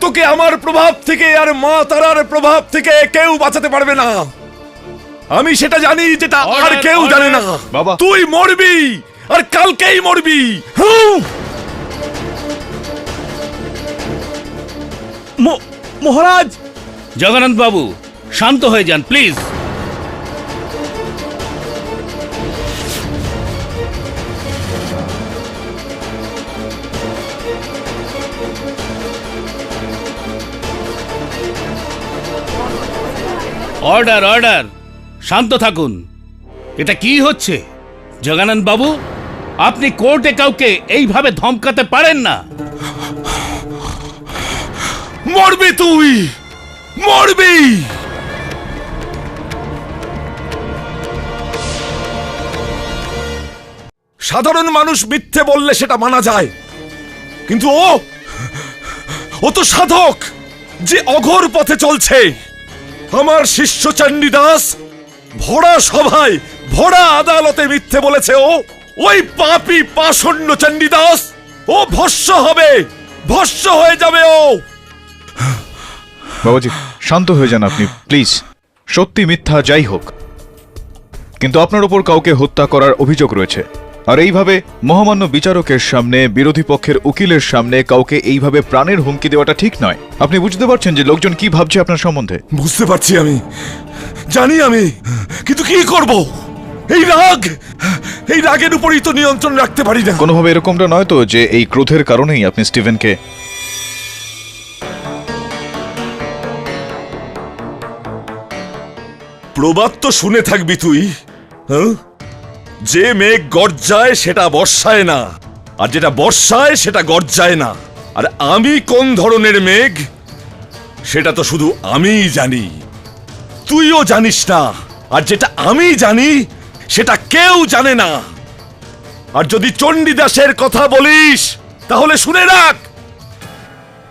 তোকে আমার প্রভাব থেকে আর মা তারার প্রভাব থেকে কেউ বাঁচাতে পারবে না। আমি সেটা জানি যেটা আর কেউ জানে না।
বাবা।
তুই মরবি, আর কালকেই মরবি।
মহারাজ!
জগন্নাথ বাবু শান্ত হয়ে যান প্লিজ। অর্ডার অর্ডার, শান্ত থাকুন। এটা কি হচ্ছে জগন্নাথ বাবু? আপনি কোর্টে কাউকে এইভাবে ধমকাতে পারেন না।
মরবি তুই, মরবি। সাধারণ মানুষ মিথ্যে বললে সেটা মানা যায়, কিন্তু ও তো সাধক যে অঘোর পথে চলছে। আমার শিষ্য চণ্ডীদাস ভরা সভায়, ভরা আদালতে মিথ্যে বলেছে। ওই পাপী পাষণ্ড চণ্ডীদাস, ও ভস্য হবে, ভস্য হয়ে যাবে ও।
বাবাজি শান্ত হয়ে যান আপনি প্লিজ। সত্যি মিথ্যা যাই হোক, কিন্তু আপনার উপর কাউকে হত্যা করার অভিযোগ রয়েছে, আর এইভাবে মহামান্য বিচারকের সামনে, বিরোধী পক্ষের উকিলের সামনে কাউকে এইভাবে প্রাণের হুমকি দেওয়াটা ঠিক নয়। আপনি বুঝতে পারছেন যে লোকজন কি ভাবছে আপনার সম্বন্ধে?
বুঝতে পারছি, আমি জানি, আমি কিন্তু কি করব? এই রাগের উপরই তো নিয়ন্ত্রণ রাখতে পারি না।
কোনোভাবে এরকমটা নয় তো যে এই ক্রোধের কারণেই আপনি স্টিভেনকে...
প্রবাদ তো শুনে থাকবি তুই, হ্যাঁ? যে মেঘ গর্জায় সেটা বর্ষায় না, আর যেটা বর্ষায় সেটা গর্জায় না। আর আমি কোন ধরনের মেঘ সেটা তো শুধু আমিই জানি, তুইও জানিস না। আর যেটা আমি জানি সেটা কেউ জানে না। আর যদি চণ্ডীদাসের কথা বলিস তাহলে শুনে রাখ,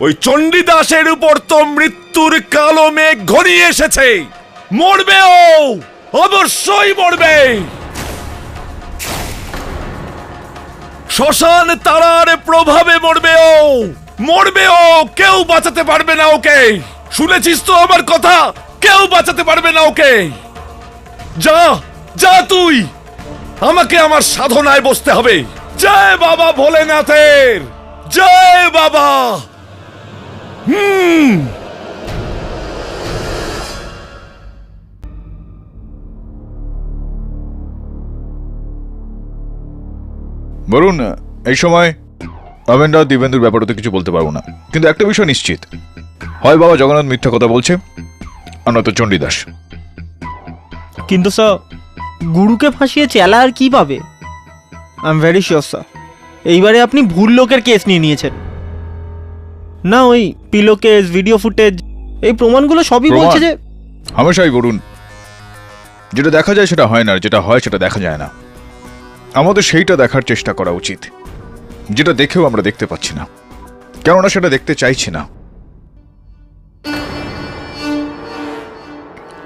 ওই চণ্ডীদাসের উপর তো মৃত্যুর কালো মেঘ ঘনিয়ে এসেছে। মরবে ও, অবশ্যই মরবে। শ্মশান তারার প্রভাবে মরবে ও, মরবে ও। কেউ বাঁচাতে পারবে না ওকে। শুনেছিস তো আমার কথা? কেউ বাঁচাতে পারবে না ওকে। যা যা তুই, আমাকে আমার সাধনায় বসতে হবে। জয় বাবা ভোলেনাথের, জয় বাবা।
বরুণ, এই সময় আমেনরা দিবেন্দুর ব্যাপারে তো কিছু বলতে পারবো না, কিন্তু একটা বিষয় নিশ্চিত, হয় বাবা জগন্নাথ মিথ্যা কথা বলছে আর নয়তো চণ্ডীদাস।
কিন্তু স্যার, গুরুকে ফাঁসিয়ে চেলা আর কি পাবে? I am very sure sir, এইবারে আপনি ভুল লোকের কেস নিয়ে নিয়েছেন। না, ওই পিলো কেস, ভিডিও ফুটেজ, এই প্রমাণগুলো সবই
প্রমাণ?
বলছে যে
হামেশাই বরুণ, যেটা দেখা যায় সেটা হয় না, আর যেটা হয় সেটা দেখা যায় না। আমাদের সেইটা দেখার চেষ্টা করা উচিত, যেটা দেখেও আমরা দেখতে পাচ্ছি না, কেননা সেটা দেখতে চাইছি না।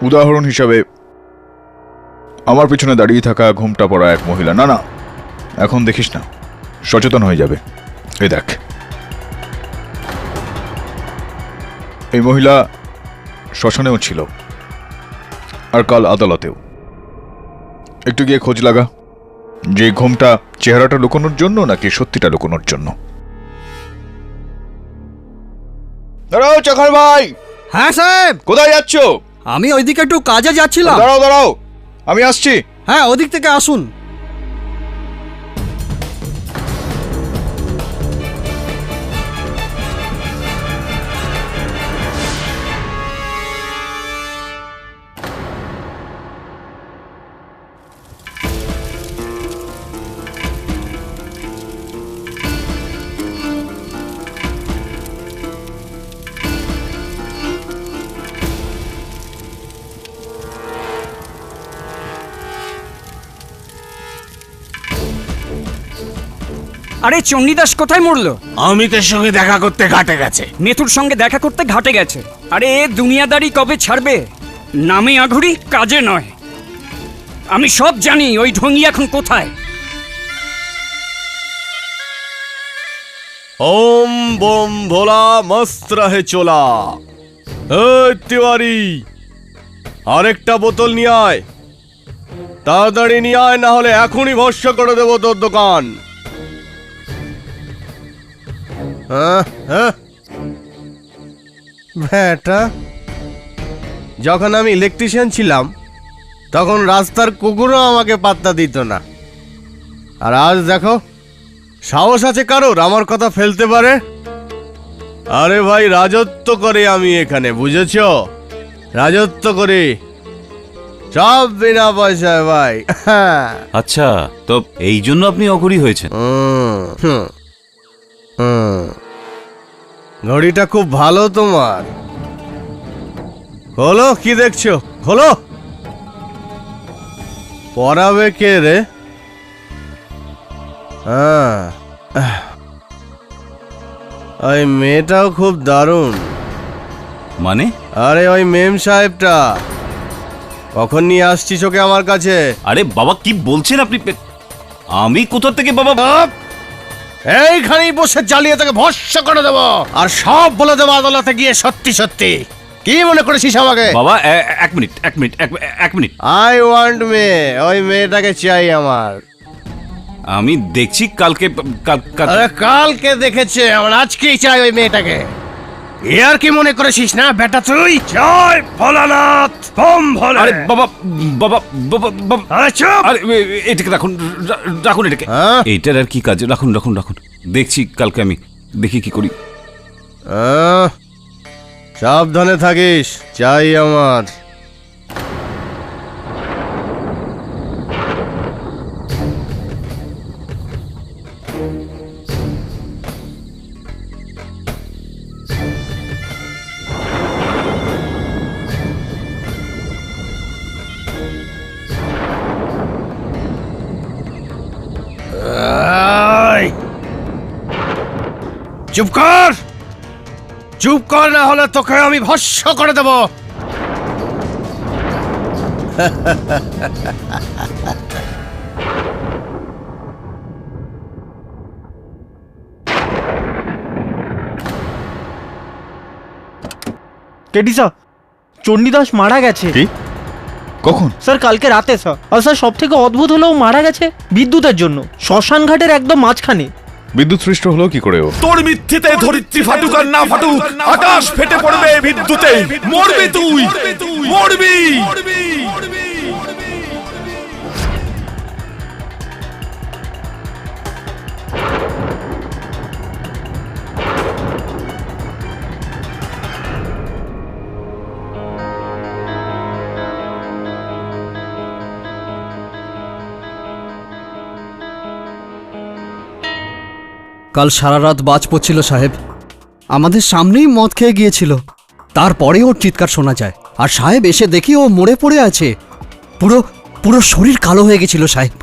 উদাহরণ হিসাবে আমার পিছনে দাঁড়িয়ে থাকা ঘোমটা পরা এক মহিলা, না না এখন দেখিস না, সচেতন হয়ে যাবে। এই দেখ, এই মহিলা শ্মশানেও ছিল আর কাল আদালতেও। একটু গিয়ে খোঁজ লাগা যে ঘোমটা চেহারাটা লুকোনোর জন্য নাকি সত্যিটা লুকোনোর জন্য। দাঁড়াও চাকর ভাই।
হ্যাঁ সাহেব,
কোথায় যাচ্ছ?
আমি ওইদিকে একটু কাজে যাচ্ছিলাম।
দাঁড়াও দাঁড়াও, আমি আসছি।
হ্যাঁ, ওদিক থেকে আসুন।
আরে চণ্ডীদাস কোথায় মরলো?
অমিতের সঙ্গে দেখা করতে ঘাটে গেছে।
নেতুর সঙ্গে দেখা করতে ঘাটে গেছে। আরে এ দুনিয়াদারি কবে ছাড়বে? নামে আঘুরি, কাজে নয়। আমি সব জানি ওই ঢঙ্গি এখন কোথায়।
ওম বোম ভোলা মস্ত রহে চোলা। এই তিওয়ারি, আরেকটা বোতল নিয়ে আয়, তাড়াতাড়ি নিয়ে আয়, না হলে এখনই ভস্য করে দেবো তোর দোকান। ব্যাটা, যখন আমি ইলেকট্রিশিয়ান ছিলাম তখন রাস্তার কুকুরও আমাকে পাত্তা দিত না, আর আজ দেখো সাহস আছে কারোর আমার কথা ফেলতে পারে? আরে ভাই, রাজত্ব করে আমি এখানে, বুঝেছ? রাজত্ব করে, সব বিনা পয়সায় ভাই।
আচ্ছা, তো এই জন্য আপনি অঘরী হয়েছেন?
ঘড়িটা খুব ভালো তোমার। হলো, কি দেখছো? হলো, পরাবে কে রে? ওই মেয়েটাও খুব দারুণ।
মানে?
আরে ওই মেম সাহেবটা, কখন নিয়ে আসছিস ওকে আমার কাছে?
আরে বাবা, কি বলছেন আপনি? আমি কোথা থেকে বাবা?
এইখানেই বসে জ্বালিয়ে তোকে ভস্য করে দেবো, আর সব বলে দেবো আদালতে গিয়ে সত্যি সত্যি। কি মনে করেছিস আমাকে?
বাবা এক মিনিট।
আই ওয়ান্ট মেয়ে, ওই মেয়েটাকে চাই আমার।
আমি দেখছি কালকে।
আরে কালকে দেখেছে, আমার আজকেই চাই ওই মেয়েটাকে। আর কি মনে করেছিস না বেটা তুই? জয় ভোলানাথ, বম ভোলে।
আরে বাবা বাবা বাবা বাবা,
আরে চুপ!
আরে এটাকে রাখুন এটাকে। এইটার আর কি কাজ? রাখুন। দেখছি কালকে, আমি দেখি কি করি।
সাবধানে থাকিস, চাই আমার। চুপ কর, চুপ কর, না হলে তোকে আমি ভস্য করে দেব।
কেটিসা, চণ্ডীদাস মারা গেছে।
কি? কখন?
স্যার কালকে রাতে স্যার। আর স্যার সব থেকে অদ্ভুত হলো ও মারা গেছে বিদ্যুতের জন্য, শ্মশান ঘাটের একদম মাঝখানে।
বিদ্যুৎ সৃষ্ট হলো কি করে ও?
তোর মিথ্যেতে ধরিত্রী ফাটুক আর না ফাটুক, আকাশ ফেটে পড়বে বিদ্যুতে। মরবি তুই, মরবি।
কাল সারা রাত বাজ পড়ছিল সাহেব, আমাদের সামনেই মদ খেয়ে গিয়েছিল। তারপরে ওর চিৎকার শোনা যায়, আর সাহেব এসে দেখি ও মরে পড়ে আছে। পুরো পুরো শরীর কালো হয়ে গেছিল সাহেব।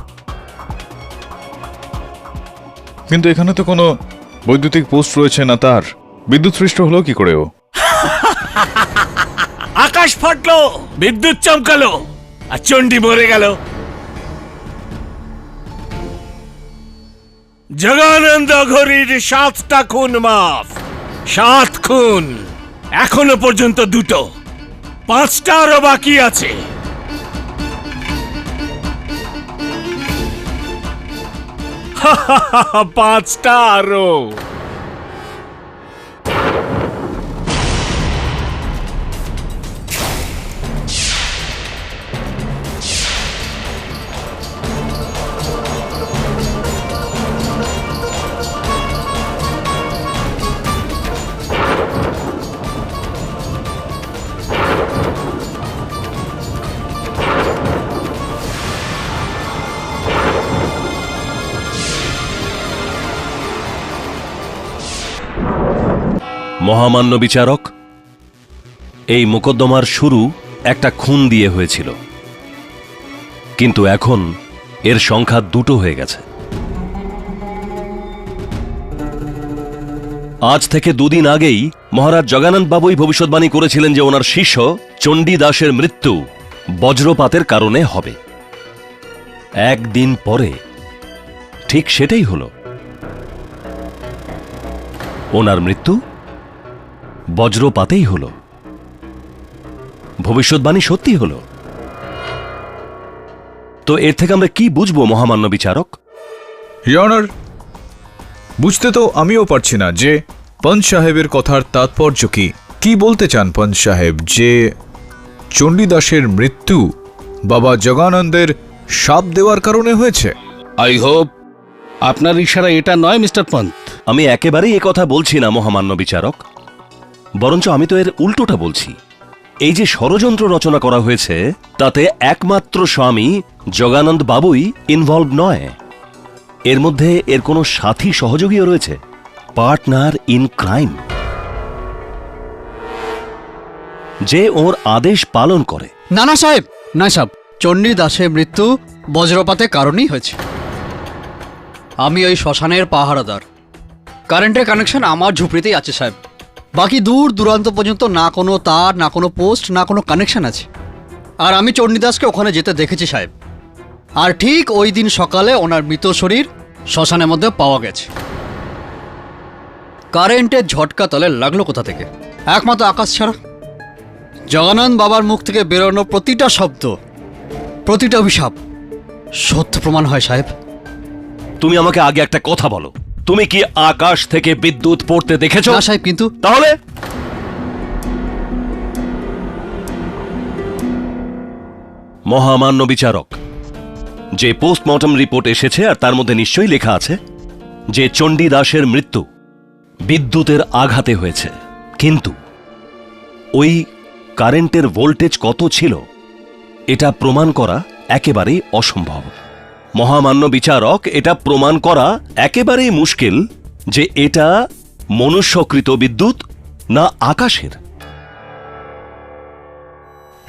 কিন্তু এখানে তো কোনো বৈদ্যুতিক পোস্ট রয়েছে না তার, বিদ্যুৎ সৃষ্ট হলো কি করে ও?
আকাশ ফাটলো, বিদ্যুৎ চমকালো, আর চণ্ডী মরে গেল। জগানন্দ ঘড়ির 7টা খুন মাফ, 7 খুন, এখনো পর্যন্ত 2টো, 5টা আরো বাকি আছে। পাঁচটা আরো।
মহামান্য বিচারক, এই মোকদ্দমার শুরু একটা খুন দিয়ে হয়েছিল, কিন্তু এখন এর সংখ্যা 2টো হয়ে গেছে। আজ থেকে 2 দিন আগেই মহারাজ জগানন্দ বাবুই ভবিষ্যৎবাণী করেছিলেন যে ওনার শিষ্য চণ্ডী দাসের মৃত্যু বজ্রপাতের কারণে হবে। 1 দিন পরে ঠিক সেটাই হলো। ওনার মৃত্যু বজ্রপাতেই হলো। ভবিষ্যৎবাণী সত্যি হলো। তো এর থেকে আমরা কি বুঝবো মহামান্য বিচারক?
ইয়নার, বুঝতে তো আমিও পারছি না যে পঞ্চ সাহেবের কথার তাৎপর্য কি। কি বলতে চান পঞ্চ সাহেব, যে চণ্ডীদাসের মৃত্যু বাবা জগানন্দের শাপ দেওয়ার কারণে হয়েছে?
আই হোপ আপনার ইশারা এটা নয় মিস্টার পন্ত।
আমি একেবারেই এ কথা বলছি না মহামান্য বিচারক, বরঞ্চ আমি তো এর উল্টোটা বলছি। এই যে ষড়যন্ত্র রচনা করা হয়েছে তাতে একমাত্র স্বামী জগানন্দ বাবুই ইনভলভ নয়, এর মধ্যে এর কোনো সাথী সহযোগীও রয়েছে, পার্টনার ইন ক্রাইম, যে ওর আদেশ পালন করে।
না না সাহেব, না সাহেব, চণ্ডী দাসের মৃত্যু বজ্রপাতের কারণেই হয়েছে। আমি ওই শ্মশানের পাহারাদার, কারেন্টের কানেকশন আমার ঝুপড়িতেই আছে সাহেব। বাকি দূর দূরান্ত পর্যন্ত না কোনো তার, না কোনো পোস্ট, না কোনো কানেকশন আছে। আর আমি চণ্ডীদাসকে ওখানে যেতে দেখেছি সাহেব। আর ঠিক ওই দিন সকালে ওনার মৃত শরীর শ্মশানের মধ্যে পাওয়া গেছে। কারেন্টের ঝটকা তলে লাগলো কোথা থেকে? একমাত্র আকাশ ছাড়া। জগানন্দ বাবার মুখ থেকে বেরোনো প্রতিটা শব্দ, প্রতিটা অভিশাপ সত্য প্রমাণ হয় সাহেব।
তুমি আমাকে আগে একটা কথা বলো, তুমি কি আকাশ থেকে বিদ্যুৎ পড়তে দেখেছো?
না সাহেব, কিন্তু
তাহলে মহামান্য বিচারক, যে পোস্টমর্টম রিপোর্ট এসেছে আর তার মধ্যে নিশ্চয়ই লেখা আছে যে চণ্ডী দাসের মৃত্যু বিদ্যুতের আঘাতে হয়েছে, কিন্তু ওই কারেন্টের ভোল্টেজ কত ছিল এটা প্রমাণ করা একেবারেই অসম্ভব। মহামান্য বিচারক, এটা প্রমাণ করা একেবারেই মুশকিল যে এটা মনুষ্যকৃত বিদ্যুৎ না আকাশের।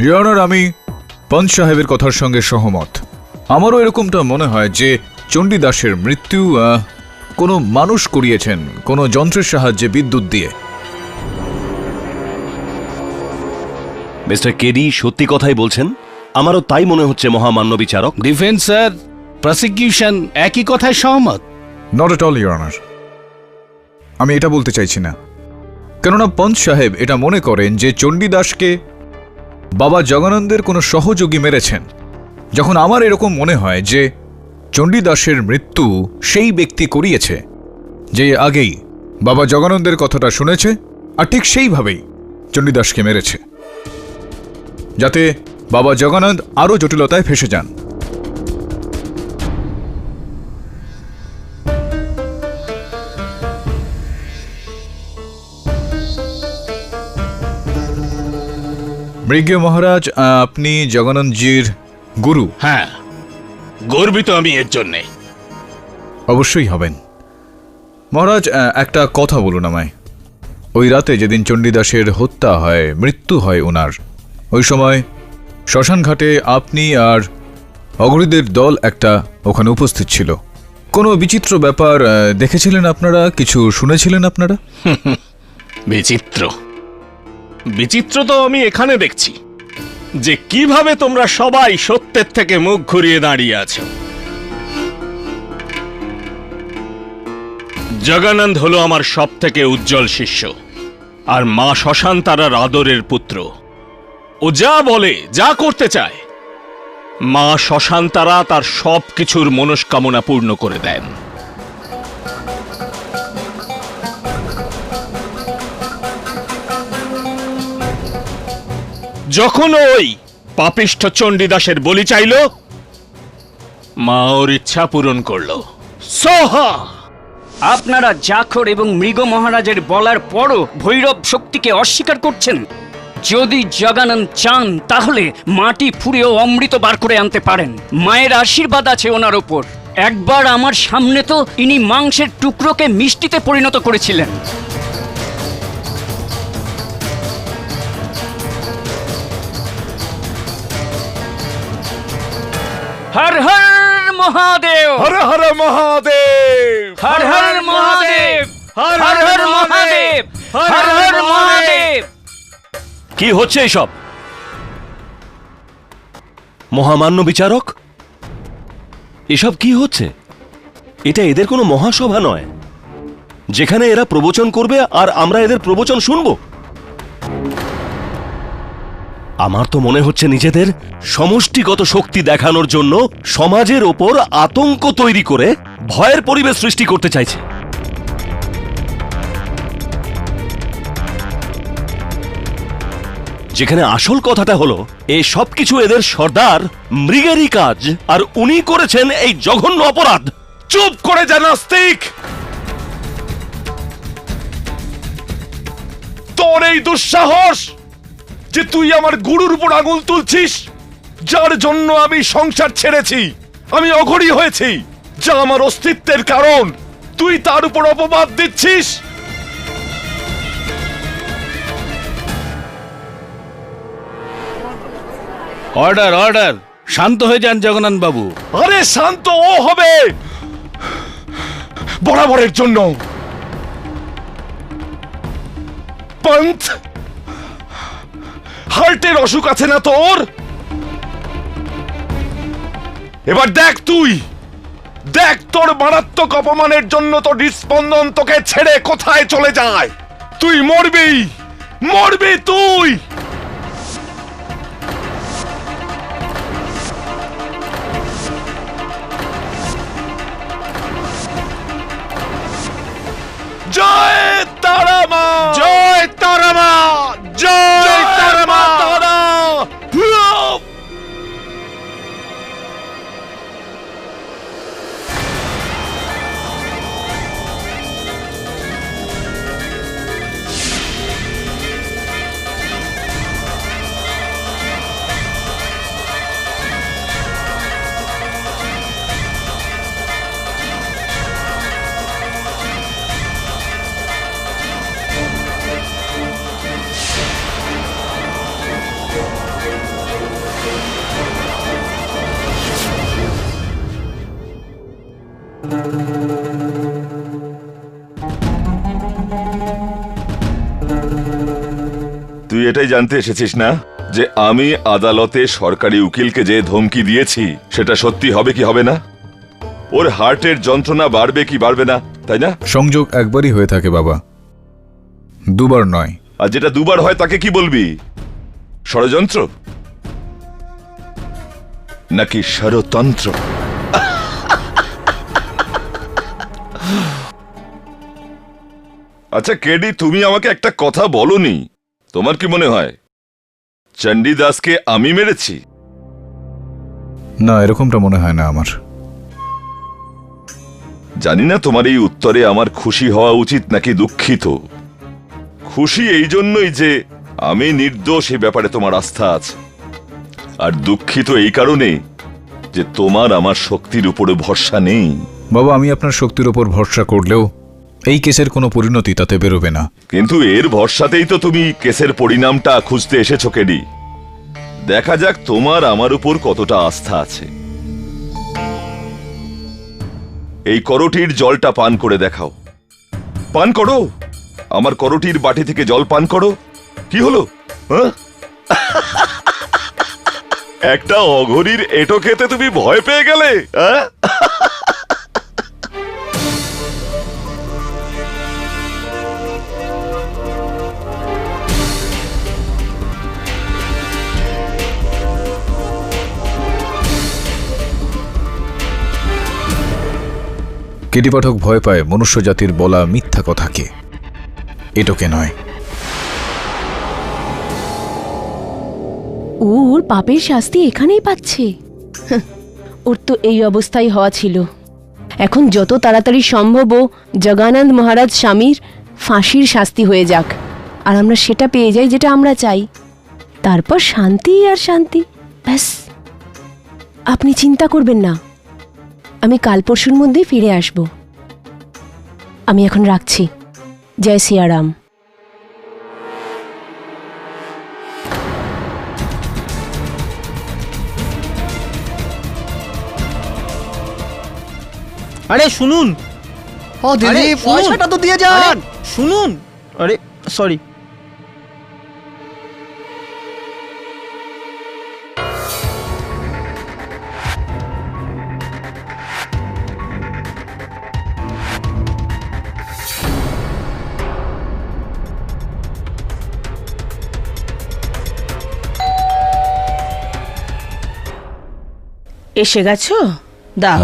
ইয়নার, আমি পঞ্চ সাহেবের কথার সঙ্গে সহমত। আমারও এরকমটা মনে হয় যে চণ্ডীদাসের মৃত্যু কোনো মানুষ করিয়েছেন, কোনো যন্ত্রের সাহায্যে, বিদ্যুৎ দিয়ে।
মিস্টার কেডি সত্যি কথাই বলছেন? আমারও তাই মনে হচ্ছে মহামান্য বিচারক।
ডিফেন্স স্যার, প্রসিকিউশন একই কথায় সহমত?
Not at all your honour, আমি এটা বলতে চাইছি না। কেননা পঞ্চ সাহেব এটা মনে করেন যে চণ্ডীদাসকে বাবা জগানন্দের কোনো সহযোগী মেরেছেন। যখন আমার এরকম মনে হয় যে চণ্ডীদাসের মৃত্যু সেই ব্যক্তি করিয়েছে যে আগেই বাবা জগানন্দের কথাটা শুনেছে আর ঠিক সেইভাবেই চণ্ডীদাসকে মেরেছে, যাতে বাবা জগানন্দ আরও জটিলতায় ফেসে যান। মৃগ মহারাজ, আপনি জগানন্দজির গুরু?
হ্যাঁ, গর্বিত আমি এর জন্যে।
অবশ্যই হবেন। মহারাজ, একটা কথা বলুন আমায়। ওই রাতে যেদিন চণ্ডীদাসের হত্যা হয়, মৃত্যু হয় ওনার, ওই সময় শ্মশান ঘাটে আপনি আর অঘরীদের দল একটা ওখানে উপস্থিত ছিল। কোনো বিচিত্র ব্যাপার দেখেছিলেন আপনারা? কিছু শুনেছিলেন আপনারা?
বিচিত্র বিচিত্র তো আমি এখানে দেখছি, যে কিভাবে তোমরা সবাই সত্যের থেকে মুখ ঘুরিয়ে দাঁড়িয়ে আছো। জগানন্দ হলো আমার সব থেকে উজ্জ্বল শিষ্য, আর মা শ্মশান তারার আদরের পুত্র। ও যা বলে, যা করতে চায়, মা শ্মশান তারা তার সব কিছুর মনস্কামনা পূর্ণ করে দেন। যখন ওই পাপিষ্ঠ চণ্ডীদাসের বলি চাইল, মা ওর ইচ্ছা পূরণ করল। সোহা!
আপনারা জাখর এবং মৃগ মহারাজের বলার পরও ভৈরব শক্তিকে অস্বীকার করছেন। যদি জগানন্দ চান তাহলে মাটি ফুঁড়েও অমৃত বার করে আনতে পারেন। মায়ের আশীর্বাদ আছে ওনার ওপর। একবার আমার সামনে তো ইনি মাংসের টুকরোকে মিষ্টিতে পরিণত করেছিলেন। হর হর মহাদেব,
হর হর মহাদেব,
হর হর মহাদেব, হর হর মহাদেব, হর হর মহাদেব।
কি হচ্ছে এসব? মহামান্য বিচারক, এসব কি হচ্ছে? এটা এদের কোনো মহাসভা নয় যেখানে এরা প্রবচন করবে আর আমরা এদের প্রবচন শুনব। আমার তো মনে হচ্ছে নিজেদের সমষ্টিগত শক্তি দেখানোর জন্য সমাজের ওপর আতঙ্ক তৈরি করে ভয়ের পরিবেশ সৃষ্টি করতে চাইছে। যেখানে আসল কথাটা হলো এই সবকিছু এদের সর্দার মৃগেরই কাজ, আর উনি করেছেন এই জঘন্য অপরাধ।
চুপ করে যা নাস্তিক! তোর এই দুঃসাহস যে তুই আমার গুরুর উপর আঙুল তুলছিস, যার জন্য আমি সংসার ছেড়েছি, আমি অঘরী হয়েছি, যা আমার অস্তিত্বের কারণ, তুই তার উপর অপবাদ দিচ্ছিস।
অর্ডার অর্ডার, শান্ত হয়ে যান জগন্নাথ বাবু।
আরে শান্ত ও হবে বরাবরের জন্য। পন্থ, হার্টের অসুখ আছে না তোর? এবার দেখ, তুই দেখ তোর মারাত্মক অপমানের জন্য তোর হৃদস্পন্দন তোকে ছেড়ে কোথায় চলে যায়। তুই মরবি, মরবি তুই। জয় তারা মা, জয় তারা মা, জয় তারা মা তারা।
তুই এটাই জানতে এসেছিস না যে আমি আদালতে সরকারি উকিলকে যে ধমকি দিয়েছি সেটা সত্যি হবে কি হবে না? ওর হার্টের যন্ত্রণা বাড়বে কি বাড়বে না, তাই না?
সংযোগ একবারই হয়ে থাকে বাবা, দুবার নয়।
আর যেটা দুবার হয় তাকে কি বলবি? ষড়যন্ত্র নাকি ষড়তন্ত্র? আচ্ছা কেডি, তুমি আমাকে একটা কথা বলনি। তোমার কি মনে হয় চণ্ডীদাসকে আমি মেরেছি?
না, এরকমটা মনে হয় না আমার।
জানি না তোমার এই উত্তরে আমার খুশি হওয়া উচিত নাকি দুঃখিত। খুশি এই জন্যই যে আমি নির্দোষ, এই ব্যাপারে তোমার আস্থা আছে, আর দুঃখিত এই কারণে যে তোমার আমার শক্তির উপরে ভরসা নেই।
বাবা, আমি আপনার শক্তির ওপর ভরসা করলেও এই কেসের কোনো পরিণতি তাতে বেরোবে না।
কিন্তু এর ভরসাতেই তো তুমি কেসের পরিণামটা খুঁজতে এসেছো কেডি। দেখা যাক তোমার আমার উপর কতটা আস্থা আছে। এই করটির জলটা পান করে দেখাও। পান করো, আমার করটির বাটি থেকে জল পান করো। কি হলো? একটা অঘরীর এঁটো খেতে তুমি ভয় পেয়ে গেলে?
কেডি পাঠক ভয় পায় মনুষ্য জাতির বলা মিথ্যা কথাকে, এটোকে নয়।
ওর পাপের শাস্তি এখানেই পাচ্ছে। ওর তো এই অবস্থাই হওয়া ছিল। এখন যত তাড়াতাড়ি সম্ভব ও জগানন্দ মহারাজ স্বামীর ফাঁসির শাস্তি হয়ে যাক, আর আমরা সেটা পেয়ে যাই যেটা আমরা চাই। তারপর শান্তি আর শান্তি, ব্যাস। আপনি চিন্তা করবেন না, আমি কাল পরশুর মধ্যেই ফিরে আসব। আমি এখন রাখছি। জয় সিয়ারাম।
আরে শুনুন,
ও দিদি,
আরে, শুনুন।
পয়সাটা তো দিয়ে যান।
আরে, শুনুন। আরে সরি।
এসে গেছো? দাও।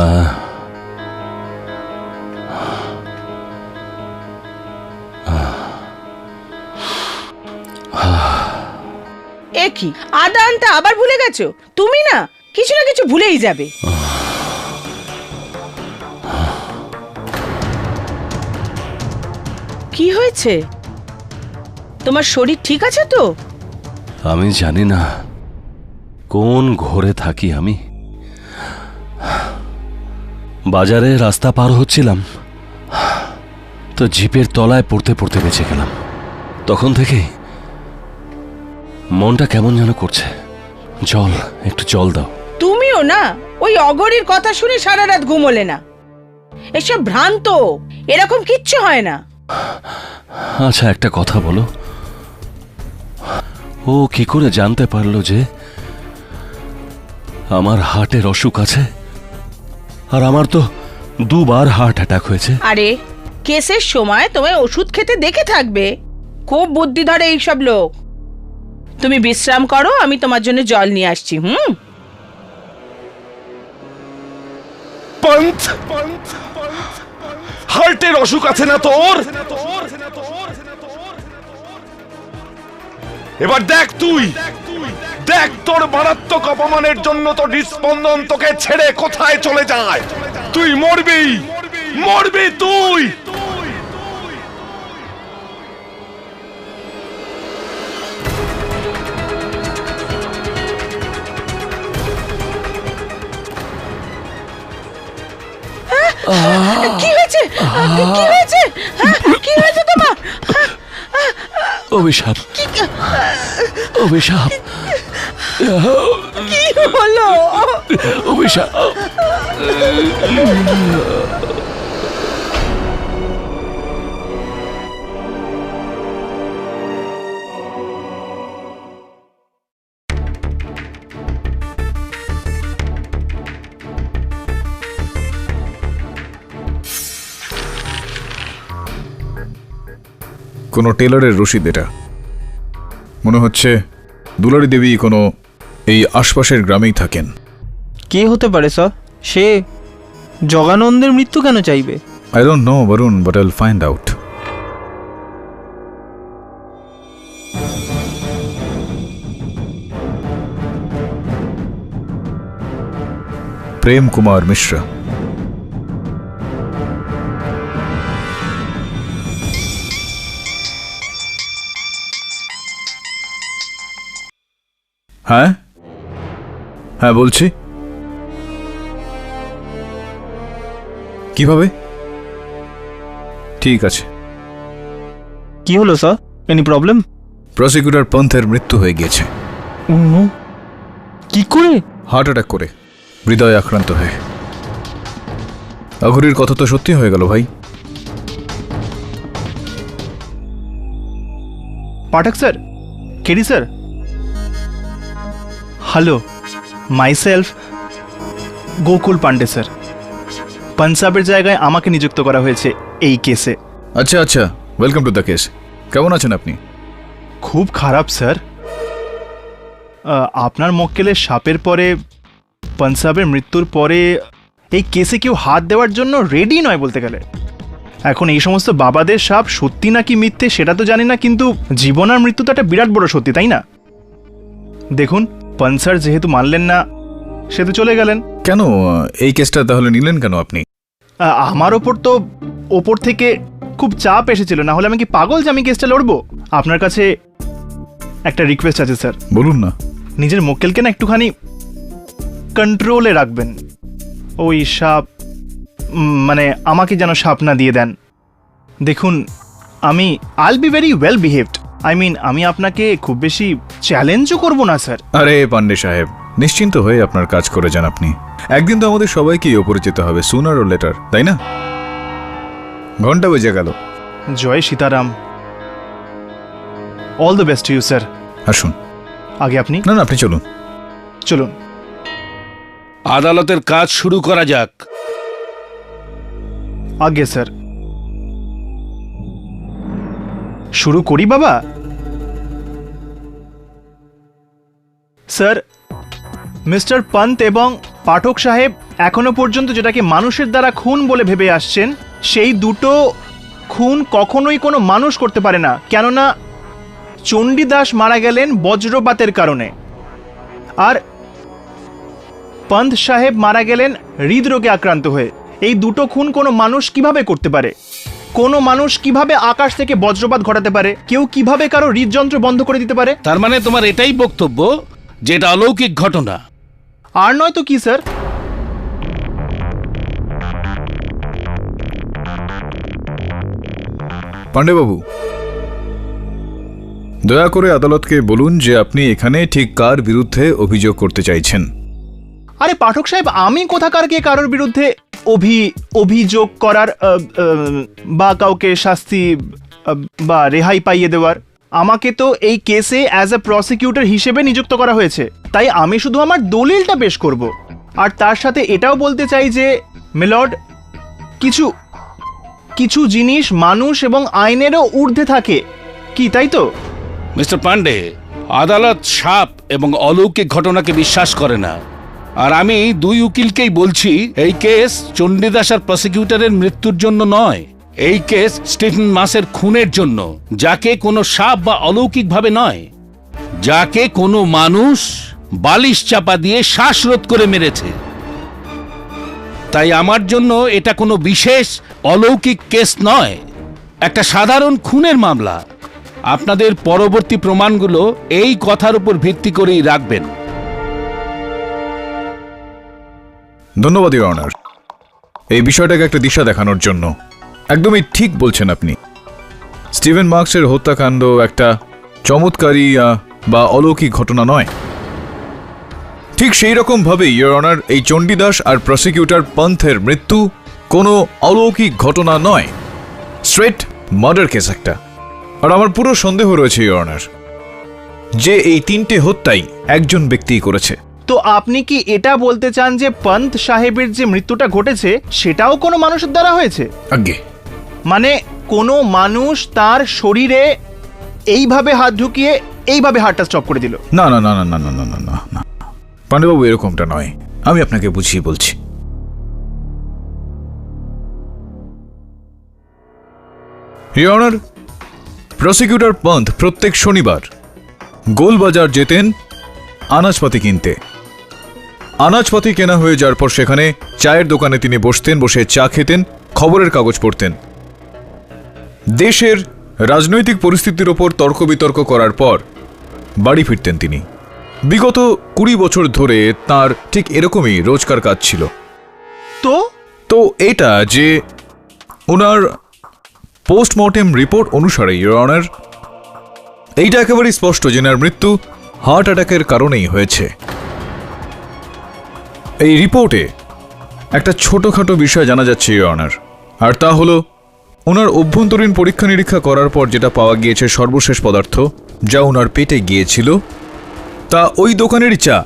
এ কি, আদা আনতে আবার ভুলে গেছো? তুমি না কিছু না কিছু ভুলেই যাবে। কি হয়েছে? তোমার শরীর ঠিক আছে তো?
আমি জানি না কোন ঘরে থাকি আমি। বাজারে রাস্তা পার হচ্ছিলাম তো জিপের তলায় পড়তে পড়তে বেঁচে গেলাম। তখন থেকে মনটা কেমন যেন করছে। জল, একটু জল দাও।
তুমিও না ওই অঘরীর কথা শুনে সারা রাত ঘুমোলে না। এসব ভ্রান্ত, এরকম কিচ্ছু হয় না।
আচ্ছা একটা কথা বলো, ও কি করে জানতে পারলো যে আমার হার্টের অসুখ আছে? আর আমার তো দুবার হার্ট অ্যাটাক হয়েছে।
আরে কেসের সময় তোমায় ওষুধ খেতে দেখে থাকবে। খুব বুদ্ধি ধরে এইসব লোক। তুমি বিশ্রাম করো, আমি তোমার জন্য জল নিয়ে আসছি।
পন্থ, হার্টের অসুখ আছে না তোর? এবার দেখ, তুই দেখ তোর মারাত্মক অপমানের জন্য তোর হৃদস্পন্দন তোকে ছেড়ে কোথায় চলে যায়। তুই মরবি, মরবি তুই।
কি হয়েছে? কি হয়েছে? কি হয়েছে তোমার?
অভিশাপ, অভিশাপ,
কি হলো?
অভিশাপ।
কোনো টেলরের রসিদ এটা। মনে হচ্ছে দুলারি দেবী কোনো এই আশপাশের গ্রামেই থাকেন।
কে হতে পারে স্যার? সে জগানন্দের মৃত্যু কেন চাইবে?
I don't know, Varun, but I'll find out. প্রেম কুমার মিশ্রা। হ্যাঁ হ্যাঁ বলছি। কিভাবে? ঠিক আছে।
কি হলো স্যার? Any problem?
প্রসিকিউটর পন্থের মৃত্যু হয়ে গিয়েছে।
কি করে?
হার্ট অ্যাটাক করে, হৃদয় আক্রান্ত হয়ে। অঘরীর কথা তো সত্যি হয়ে গেল ভাই।
Pathak sir, KD sir, hello, myself Gokul Pandey sir. পঞ্জাবের জায়গায় আমাকে নিযুক্ত করা হয়েছে এই কেসে।
আচ্ছা আচ্ছা, ওয়েলকাম টু দ্য কেস। কেমন আছেন আপনি?
খুব খারাপ স্যার। আপনার মক্কেলের সাপের পরে, পঞ্জাবের মৃত্যুর পরে এই কেসে কেউ হাত দেওয়ার জন্য রেডি নয় বলতে গেলে। এখন এই সমস্ত বাবাদের সাপ সত্যি নাকি মিথ্যে সেটা তো জানি না, কিন্তু জীবন আর মৃত্যু তো একটা বিরাট বড় সত্যি, তাই না? দেখুন, পনসার যেহেতু মানলেন না, সে তো চলে গেলেন।
কেন এই কেসটা তাহলে নিলেন কেন আপনি?
আমার ওপর থেকে খুব চাপ এসেছিল, না হলে আমি কি পাগল যে আমি কেসটা লড়বো? আপনার কাছে একটা রিকোয়েস্ট আছে স্যার।
বলুন না।
নিজের মক্কেলকে না একটুখানি কন্ট্রোলে রাখবেন। ওই সাপ, মানে আমাকে যেন সাপ না দিয়ে দেন। দেখুন, আইল বি ভেরি ওয়েল বিহেভড। আমি আপনাকে খুব বেশি চ্যালেঞ্জও করবো না স্যার।
আরে পান্ডে সাহেব, নিশ্চিন্ত হয়ে আপনার কাজ করে যান আপনি। একদিন তো আমাদের সবাইকেই ওপরে যেতে হবে, সুনার ও লেটার, তাই না? ঘন্টা বেজে গেল।
জয় Sitaram. All the best to you sir.
আসুন।
আগে আপনি?
না না, আপনি চলুন।
চলুন।
আদালতের কাজ শুরু করা যাক।
আগে স্যার। শুরু করি বাবা। স্যার, মিস্টার পন্ত এবং পাঠক সাহেব এখনো পর্যন্ত যেটাকে মানুষের দ্বারা খুন বলে ভেবে আসছেন, সেই দুটো খুন কখনোই কোনো মানুষ করতে পারে না। কেননা চণ্ডীদাস মারা গেলেন বজ্রপাতের কারণে, আর পন্ত সাহেব মারা গেলেন হৃদরোগে আক্রান্ত হয়ে। এই দুটো খুন কোনো মানুষ কিভাবে করতে পারে? কোনো মানুষ কিভাবে আকাশ থেকে বজ্রপাত ঘটাতে পারে? কেউ কিভাবে কারো হৃদযন্ত্র বন্ধ করে দিতে পারে?
তার মানে তোমার এটাই বক্তব্য যে এটা অলৌকিক ঘটনা?
আর নয় তো কি স্যার।
পান্ডেবাবু, দয়া করে আদালতকে বলুন যে আপনি এখানে ঠিক কার বিরুদ্ধে অভিযোগ করতে চাইছেন।
আরে পাঠক সাহেব, আমি কোথাকারকে কারোর বিরুদ্ধে অভিযোগ করার বা কাউকে শাস্তি বা রেহাই পাইয়ে দেওয়ার? আমাকে তো এই কেসে অ্যাজ এ প্রসিকিউটর হিসেবে নিযুক্ত করা হয়েছে, তাই আমি শুধু আমার দলিলটা পেশ করব। আর তার সাথে এটাও বলতে চাই যে মিলর্ড, কিছু জিনিস মানুষ এবং আইনেরও ঊর্ধ্বে থাকে, কি তাই তো?
মিস্টার পান্ডে, আদালত সাপ এবং অলৌকিক ঘটনাকে বিশ্বাস করে না। আর আমি দুই উকিলকেই বলছি, এই কেস চণ্ডীদাস আর প্রসিকিউটরের মৃত্যুর জন্য নয়, এই কেস স্টিফেন মাসের খুনের জন্য, যাকে কোনো সাপ বা অলৌকিক ভাবে নয়, যাকে কোনো মানুষ বালিশ চাপা দিয়ে শ্বাসরোধ করে মেরেছে। তাই আমার জন্য এটা কোনো বিশেষ অলৌকিক কেস নয়, একটা সাধারণ খুনের মামলা। আপনাদের পরবর্তী প্রমাণগুলো এই কথার উপর ভিত্তি করেই রাখবেন।
ধন্যবাদ ইওর অনার, এই বিষয়টাকে একটা দিশা দেখানোর জন্য। একদমই ঠিক বলছেন আপনি। স্টিভেন মার্কসের হত্যাকাণ্ড একটা চমৎকারী বা অলৌকিক ঘটনা নয়। ঠিক সেই রকম ভাবেই ইওর অনার, এই চণ্ডীদাস আর প্রসিকিউটর পন্থের মৃত্যু কোনো অলৌকিক ঘটনা নয়, স্ট্রেট মার্ডার কেস একটা। আর আমার পুরো সন্দেহ রয়েছে ইওর অনার যে এই তিনটে হত্যাই একজন ব্যক্তিই করেছে।
তো আপনি কি এটা বলতে চান যে পন্ত সাহেবের যে মৃত্যুটা ঘটেছে সেটাও কোনো মানুষের দ্বারা হয়েছে?
আজ্ঞে।
মানে কোনো মানুষ তার শরীরে
এইভাবে হাত ঢুকিয়ে এইভাবে হাতটা স্টপ করে দিল।
না না না না না না না না না না পাণ্ডেবাবু, এরকমটা নয়, আমি আপনাকে বুঝিয়ে বলছি। ইওর অনার, প্রসিকিউটর পন্থ প্রত্যেক শনিবার গোলবাজার যেতেন আনাজপাতি কিনতে। আনাজপাতি কেনা হয়ে যাওয়ার পর সেখানে চায়ের দোকানে তিনি বসতেন, বসে চা খেতেন, খবরের কাগজ পড়তেন। দেশের রাজনৈতিক পরিস্থিতির ওপর তর্ক বিতর্ক করার পর বাড়ি ফিরতেন তিনি। বিগত 20 বছর ধরে তার ঠিক এরকমই রোজকার কাজ ছিল। তো এটা যে ওনার পোস্টমর্টেম রিপোর্ট অনুসারে ইওর অনার, এইটা একেবারেই স্পষ্ট যে ওনার মৃত্যু হার্ট অ্যাটাকের কারণেই হয়েছে। এই রিপোর্টে একটা ছোটখাটো বিষয় জানা যাচ্ছে ইওর অনার, আর তা হলো ওনার অভ্যন্তরীণ পরীক্ষা নিরীক্ষা করার পর যেটা পাওয়া গিয়েছে সর্বশেষ পদার্থ যা ওনার পেটে গিয়েছিল তা ওই দোকানেরই চা।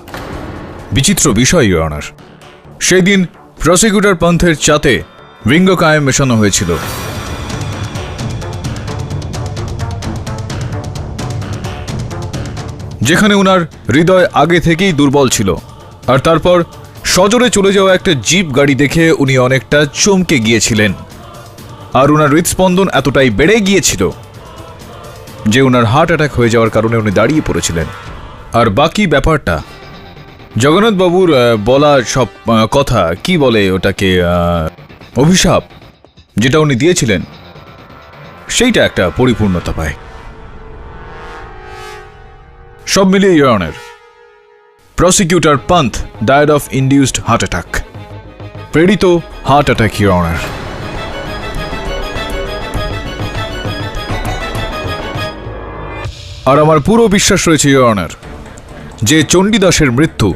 বিচিত্র বিষয় ইওর অনার, সেই দিন প্রসিকিউটর পন্থের চাতে রিঙ্গকায়েম মেশানো হয়েছিল। যেখানে ওনার হৃদয় আগে থেকেই দুর্বল ছিল, আর তারপর সজোরে চলে যাওয়া একটা জিপ গাড়ি দেখে উনি অনেকটা চমকে গিয়েছিলেন, আর ওনার হৃদস্পন্দন এতটাই বেড়ে গিয়েছিল যে ওনার হার্ট অ্যাটাক হয়ে যাওয়ার কারণে উনি দাঁড়িয়ে পড়েছিলেন। আর বাকি ব্যাপারটা জগন্নাথ বাবুর বলা সব কথা, কি বলে ওটাকে, অভিশাপ যেটা উনি দিয়েছিলেন, সেইটা একটা পরিপূর্ণতা পায়। সব মিলিয়ে your honour, prosecutor Pant died of induced heart attack, প্রেরিত হার্ট অ্যাটাক ইওর অনার। আর আমার পুরো বিশ্বাস রয়েছে ইওর অনার যে চণ্ডীদাসের মৃত্যু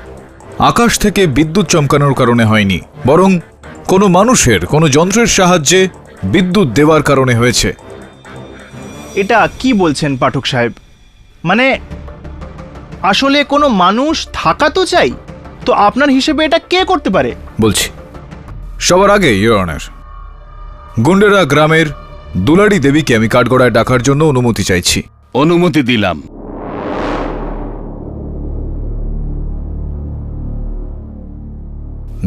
আকাশ থেকে বিদ্যুৎ চমকানোর কারণে হয়নি, বরং কোনো মানুষের কোনো যন্ত্রের সাহায্যে বিদ্যুৎ দেওয়ার কারণে হয়েছে।
এটা কি বলছেন পাঠক সাহেব? মানে আসলে কোনো মানুষ থাকা তো চাই, তো আপনার হিসেবে এটা কে করতে পারে?
বলছি, সবার আগে ইওর অনার, গুন্ডেরা গ্রামের দুলাড়ি দেবীকে আমি কাঠগড়ায় ডাকার জন্য অনুমতি চাইছি।
অনুমতি দিলাম।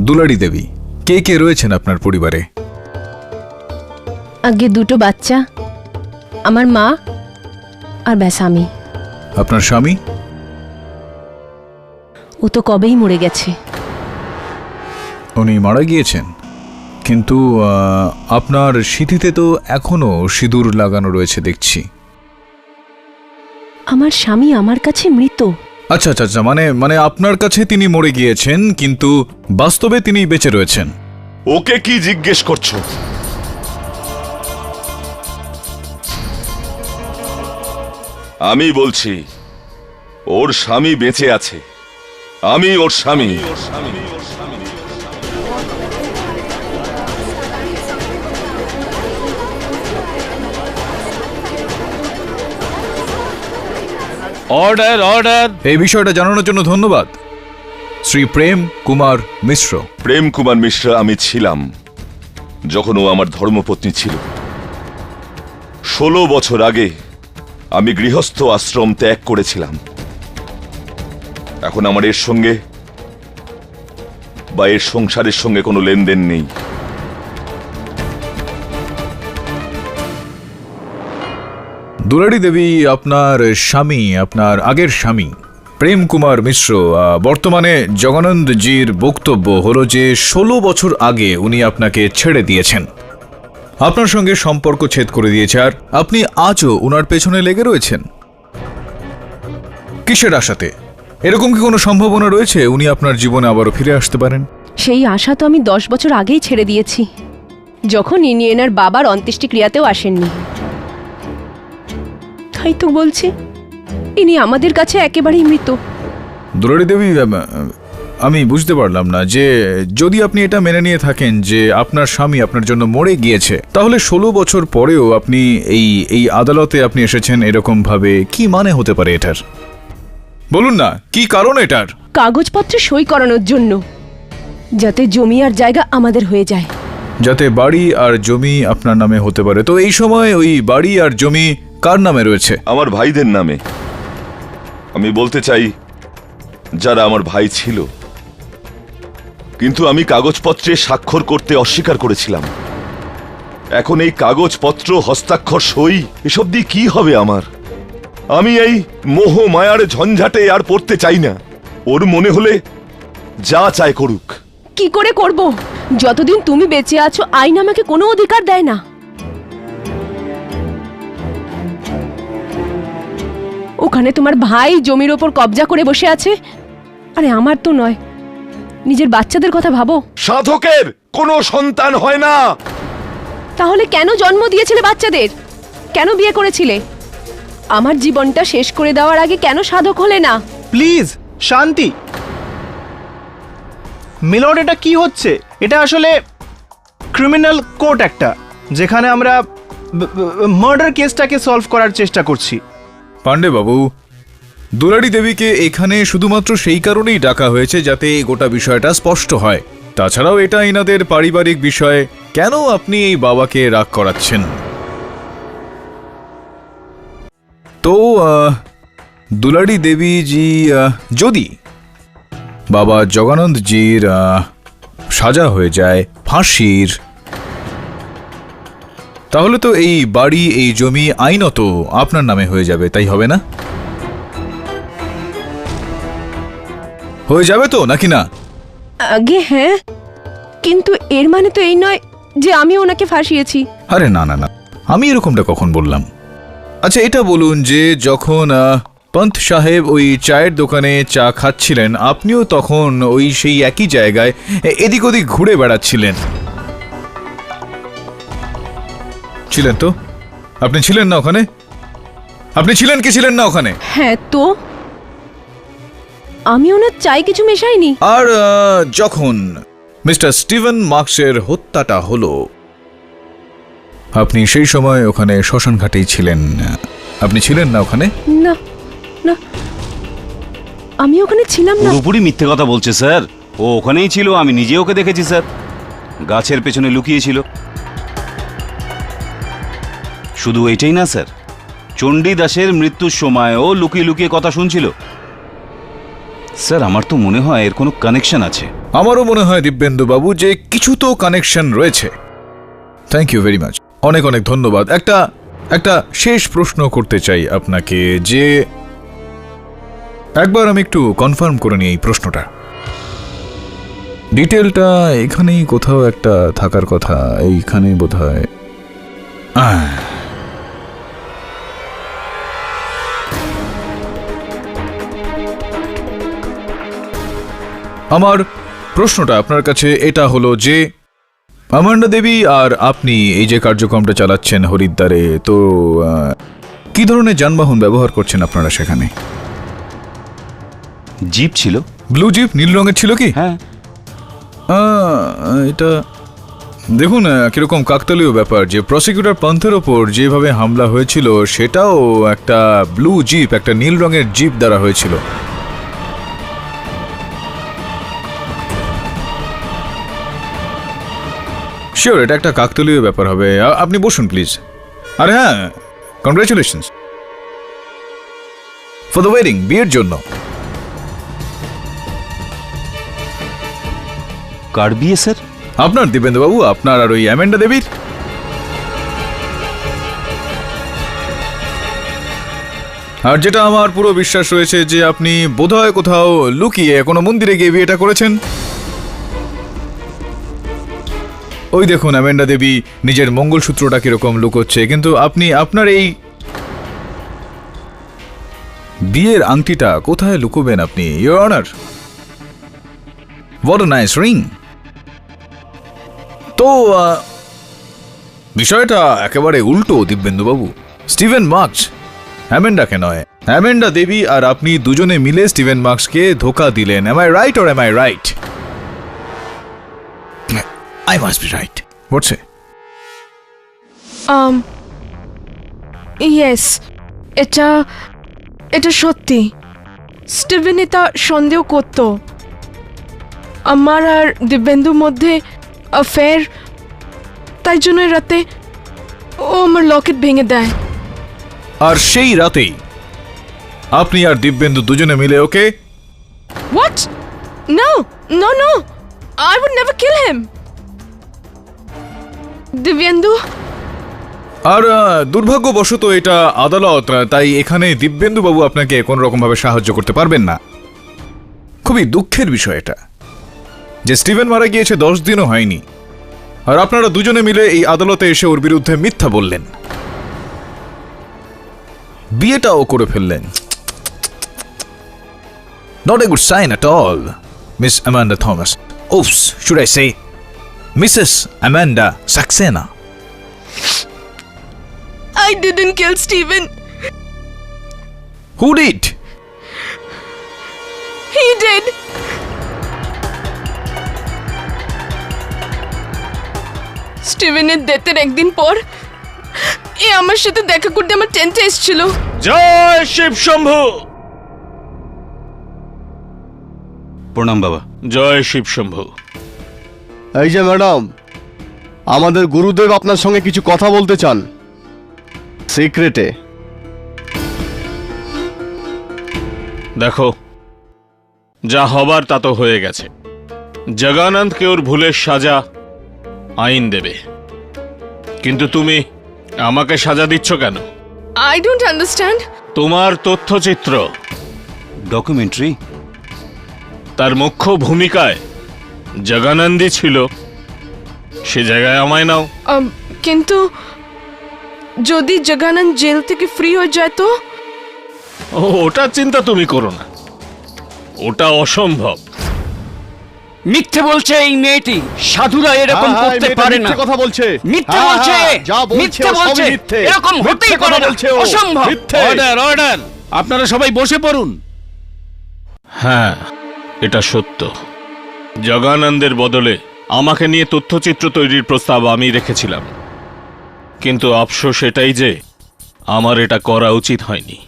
দুলাড়ি দেবী, কে কে রয়েছেন আপনার পরিবারে?
আগে দুটো বাচ্চা, আমার মা আর ব্যাস আমি।
আপনার স্বামী?
ও তো কবেই মরে গেছে।
উনি মারা গিয়েছেন, কিন্তু আপনার সিঁথিতে তো এখনো সিঁদুর লাগানো রয়েছে দেখছি।
আমার স্বামী আমার কাছে মৃত।
আচ্ছা আচ্ছা আচ্ছা, মানে আপনার কাছে তিনি মরে গিয়েছেন, কিন্তু বাস্তবে তিনি বেঁচে রয়েছেন।
ওকে কি জিজ্ঞেস করছো? আমি বলছি ওর স্বামী বেঁচে আছে, আমি ওর স্বামী।
Order order.
এই বিষয়টা জানানোর জন্য ধন্যবাদ শ্রী প্রেম কুমার মিশ্র।
প্রেম কুমার মিশ্র আমি ছিলাম যখন ও আমার ধর্মপত্নী ছিল। 16 বছর আগে আমি গৃহস্থ আশ্রম ত্যাগ করেছিলাম। এখন আমার এর সঙ্গে বা এর সংসারের সঙ্গে কোনো লেনদেন নেই।
দুলাড়ি দেবী আপনার স্বামী, আপনার আগের স্বামী প্রেম কুমার মিশ্র, বর্তমানে জগনানন্দজির বক্তব্য হলো যে 16 বছর আগে উনি আপনাকে ছেড়ে দিয়েছেন, আপনার সঙ্গে সম্পর্ক ছেদ করে দিয়েছে, আর আপনি আজও উনার পেছনে লেগে রয়েছেন। কিসের আশাতে? এরকম কি কোনো সম্ভাবনা রয়েছে উনি আপনার জীবনে আবারও ফিরে আসতে পারেন?
সেই আশা তো আমি 10 বছর আগেই ছেড়ে দিয়েছি, যখন ইনি এনার বাবার অন্ত্যেষ্টিক্রিয়াতেও আসেননি। তাই তো বলছি, ইনি আমাদের কাছে একেবারেই মৃত।
দুলাড়ি দেবী, আমি বুঝতে পারলাম না যে যদি আপনি এটা মেনে নিয়ে থাকেন যে আপনার স্বামী আপনার জন্য মরে গিয়েছে, তাহলে 16 বছর পরেও আপনি এই আদালতে আপনি এসেছেন এরকম ভাবে, কি মানে হতে পারে এটার? বলুন না, কি কারণ এটার?
কাগজপত্রে সই করানোর জন্য, যাতে জমি আর জায়গা আমাদের হয়ে যায়।
যাতে বাড়ি আর জমি আপনার নামে হতে পারে। তো এই সময় ওই বাড়ি আর জমি কার নামে রয়েছে?
আমার ভাইদের নামে। আমি বলতে চাই যারা আমার ভাই ছিল, কিন্তু আমি কাগজপত্রে স্বাক্ষর করতে অস্বীকার করেছিলাম। এখন এই কাগজপত্র, হস্তাক্ষর, সই এসব দিয়ে কি হবে আমার? আমি এই মোহ মায়ার ঝঞ্ঝাটে আর পড়তে চাই না। ওর মনে হলে যা চায় করুক।
কি করে করব? যতদিন তুমি বেঁচে আছো আইন আমাকে কোনো অধিকার দেয় না। ওখানে তোমার ভাই জমির ওপর কবজা করে বসে আছে, আরে আমার তো নয়, নিজের বাচ্চাদের কথা ভাবো।
সাধকের কোনো সন্তান হয় না।
তাহলে কেন জন্ম দিয়েছিলে বাচ্চাদের? কেন বিয়ে করেছিলে? আমার জীবনটা শেষ করে দেওয়ার আগে কেন সাধক হলে না?
প্লিজ শান্তি। মিলর্ড, এটা কি হচ্ছে? এটা আসলে ক্রিমিনাল কোর্ট একটা, যেখানে আমরা মার্ডার কেসটাকে সলভ করার চেষ্টা করছি।
পান্ডে বাবু, দুলারি দেবীকে এখানে শুধুমাত্র সেই কারণেই ডাকা হয়েছে যাতে এই গোটা বিষয়টা স্পষ্ট হয়। তাছাড়াও এটা এনাদের পারিবারিক বিষয়। কেন আপনি এই বাবাকে রাগ করাচ্ছেন? তো দুলারি দেবীজি, যদি বাবা জগানন্দজির সাজা হয়ে যায় ফাঁসির, তাহলে তো এই বাড়ি, এই জমি আইনত আপনার নামে হয়ে যাবে, তাই হবে না? হয়ে যাবে তো নাকি না?
আগে হ্যাঁ, কিন্তু এর মানে তো এই নয় যে আমি ওনাকে ফাঁসিয়েছি।
আরে না না না, আমি এরকমটা কখন বললাম? আচ্ছা এটা বলুন যে যখন পন্ত সাহেব ওই চায়ের দোকানে চা খাচ্ছিলেন, আপনিও তখন ওই সেই একই জায়গায় এদিক ওদিক ঘুরে বেড়াচ্ছিলেন, ছিলেন তো? আপনি ছিলেন না ওখানে? আপনি ছিলেন কি ছিলেন না ওখানে?
হ্যাঁ, তো আমি ওনার চাই কিছু মেশাইনি।
আর যখন মিস্টার স্টিভেন মার্কসের হত্যাটা হলো, আপনি সেই সময় ওখানে শ্মশান ঘাটেই ছিলেন, আপনি ছিলেন না ওখানে?
না না, আমি ওখানে ছিলাম না।
পুরোপুরি মিথ্যে কথা বলছে স্যার। ও ওখানেই ছিল, আমি নিজে ওকে দেখেছি স্যার, গাছের পেছনে লুকিয়েছিল। শুধু এটাই না স্যার, চণ্ডীদাসের মৃত্যুর সময়ও লুকিয়ে লুকিয়ে কথা শুনছিল। স্যার আমার তো মনে হয় এর কোনো কানেকশন আছে।
আমারও মনে হয় দিব্যেন্দু বাবু যে কিছু তো কানেকশন রয়েছে। থ্যাংক ইউ ভেরি মাচ, অনেক অনেক ধন্যবাদ। একটা শেষ প্রশ্ন করতে চাই আপনাকে, যে একবার আমি একটু কনফার্ম করে নিই এই প্রশ্নটা। ডিটেলটা এখানেই কোথাও একটা থাকার কথা, এইখানে বোধহয়। আমার প্রশ্নটা আপনার কাছে এটা হলো যে আমান্ডা দেবী আর আপনি এই যে কার্যক্রমটা চালাচ্ছেন হরিদ্বারে, তো কি ধরনের যানবাহন ব্যবহার করছেন আপনারা সেখানে?
জিপ ছিল।
ব্লু জিপ, নীল রঙের ছিল কি?
হ্যাঁ।
এটা দেখুন কিরকম কাকতালীয় ব্যাপার যে প্রসিকিউটর পন্থের ওপর যেভাবে হামলা হয়েছিল সেটাও একটা ব্লু জিপ, একটা নীল রঙের জিপ দ্বারা হয়েছিল। শিওর এটা একটা কাকতালীয় ব্যাপার হবে। আপনি বসুন প্লিজ। আরে হ্যাঁ, কংগ্রেচুলেশনস ফর দ্য ওয়েডিং, বিয়ের জন্য।
কার বিয়ে স্যার?
আপনার দিবেন্দ্র বাবু, আপনার আর ওই অ্যামেন্ডা দেবীর। আর যেটা আমার পুরো বিশ্বাস রয়েছে যে আপনি বোধহয় কোথাও লুকিয়ে কোনো মন্দিরে গিয়ে বিয়েটা করেছেন। ওই দেখুন অ্যামেন্ডা দেবী নিজের মঙ্গলসূত্রটা কিরকম লুকোচ্ছে, কিন্তু আপনি আপনার এই বিয়ের আংটিটা কোথায় লুকোবেন আপনি? Your honour, what a nice ring. তো বিষয়টা একেবারে উল্টো দিব্যেন্দু বাবু। স্টিভেন মার্কস অ্যামেন্ডাকে নয়, অ্যামেন্ডা দেবী আর আপনি দুজনে মিলে স্টিভেন মার্কসকে ধোকা দিলেন। Am I right or am I right? I must be right. What's it?
Yes, এটা সত্যি। স্টিভেন এটা সন্দেহ করত আমার আর দিব্যেন্দুর মধ্যেঅ্যাফেয়ার, তাই জন্য রাতে ও আমার লকেট ভেঙে দেয়।
আর সেই রাতেই আপনি আর দিব্যেন্দু দুজনে মিলে ওকে
What? No, no, no. I would never kill him. Divyendu,
আর দুর্ভাগ্যবশত এটা আদালত, তাই এখানে দিব্যেন্দু বাবু আপনাকে কোন রকম ভাবে সাহায্য করতে পারবেন না। খুবই দুঃখের বিষয় এটা যে স্টিভেন মারা গিয়েছে 10 দিনও হয়নি, আর আপনারা দুজনে মিলে এই আদালতে এসে ওর বিরুদ্ধে মিথ্যা বললেন, বিয়েটাও করে ফেললেন। Not a good sign at all, Miss Amanda Thomas. Oops, should I say Mrs. Amanda Saxena?
I didn't kill Steven.
Who did?
He did. স্টিভেনের ডেথের একদিন পর এ আমার সাথে দেখা করতে আমার টেন্টে এসেছিল।
জয় শিব শম্ভু।
প্রণাম বাবা।
জয় শিব শম্ভু।
এই যে ম্যাডাম, আমাদের গুরুদেব আপনার সঙ্গে কিছু কথা বলতে চান সিক্রেটে।
দেখো, যা হবার তা তো হয়ে গেছে। জগানন্দকে ওর ভুলের সাজা আইন দেবে, কিন্তু তুমি আমাকে সাজা দিচ্ছ কেন?
I don't understand.
তোমার তথ্যচিত্র
ডকুমেন্টারি,
তার মুখ্য ভূমিকায় জগানন্দই ছিল, সে জায়গায় আমায় নাও।
কিন্তু যদি জগানন্দ জেল থেকে ফ্রি হয়ে যায় তো?
ওটা চিন্তা তুমি করো না, ওটা অসম্ভব।
মিথ্যে বলছে এই মেয়েটি, সাধুরা এরকম করতে পারে না।
কথা বলছে,
মিথ্যে বলছে, মিথ্যে বলছে, এরকম হতেই পারে না, অসম্ভব।
Order, order. আপনারা সবাই বসে পড়ুন।
হ্যাঁ, এটা সত্য। জগানন্দের বদলে আমাকে নিয়ে তথ্যচিত্র তৈরির প্রস্তাব আমি রেখেছিলাম, কিন্তু আফসোস এটাই যে আমার এটা করা উচিত হয়নি।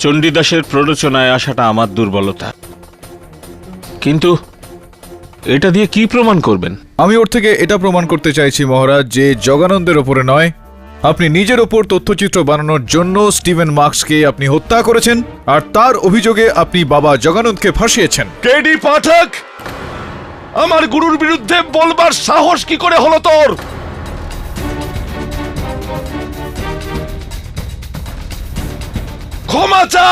চণ্ডীদাসের প্ররোচনায় আসাটা আমার দুর্বলতা, কিন্তু এটা দিয়ে কি প্রমাণ করবেন?
আমি ওর থেকে এটা প্রমাণ করতে চাইছি মহারাজ যে জগানন্দের ওপরে নয়, আপনি নিজের ওপর তথ্যচিত্র বানানোর জন্য স্টিভেন মার্কসকে আপনি হত্যা করেছেন, আর তার অভিযোগে আপনি বাবা জগানন্দকে ফাঁসিয়েছেন।
কেডি পাঠক, আমার গুরুর বিরুদ্ধে বলবার সাহস কি করে হলো তোর? ক্ষমা চা,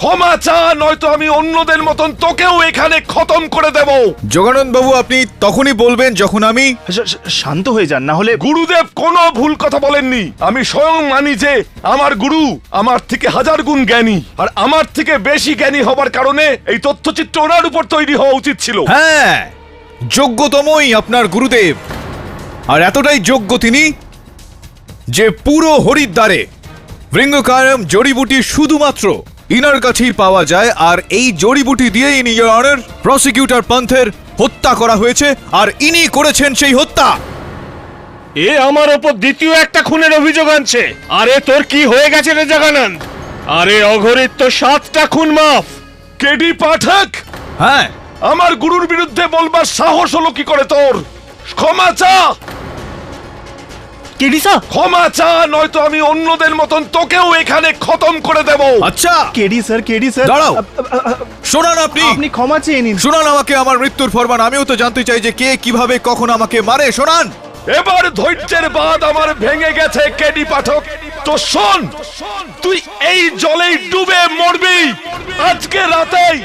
ক্ষমা চা, নয়তো আমি অন্যদের মতন তোকেও এখানে খতম করে দেব।
জগানন্দ বাবু, আপনি তখনই বলবেন যখন আমি
শান্ত হয়ে যান, না হলে
গুরুদেব কোনো ভুল কথা বলেননি। আমি স্বয়ং মানি যে আমার গুরু আমার থেকে 1000 গুণ জ্ঞানী, আর আমার থেকে বেশি জ্ঞানী হবার কারণে এই তথ্যচিত্র ওনার উপর তৈরি হওয়া উচিত ছিল।
হ্যাঁ, যোগ্যতমই আপনার গুরুদেব, আর এতটাই যোগ্য তিনি যে পুরো হরিদ্বারে ভৃঙ্গকারম জড়িবুটি শুধুমাত্র ইনার কাছেই পাওয়া যায়, আর এই জড়িবুটি দিয়েই ইওর অনার প্রসিকিউটর পন্থের হত্যা করা হয়েছে, আর ইনি করেছেন সেই হত্যা।
এ আমার ওপর দ্বিতীয় একটা খুনের অভিযোগ আনছে। আরে তোর কি হয়ে গেছে রে জগানন্দ? আরে অঘরিত তো 7টা খুন মাফ।
কেডি পাঠক,
হ্যাঁ,
আমার গুরুর বিরুদ্ধে বলবার সাহস হলো কি করে তোর? ক্ষমা চা,
কেডি স্যার,
ক্ষমা চা, নয়তো আমি অন্যদের মতন তোকেও এখানে খতম করে দেব।
আচ্ছা
কেডি স্যার,
দাঁড়াও, শোনান,
আপনি ক্ষমা চেয়ে নিন।
শোনান আমাকে আমার মৃত্যুর ফরমান। আমিও তো জানতে চাই যে কে কিভাবে কখন আমাকে মারে। শোনান।
এবার ধৈর্যের বাঁধ আমার ভেঙে গেছে কেডি পাঠক। তো শোন, তুই এই জলেই ডুবে মরবি আজকে রাতেই,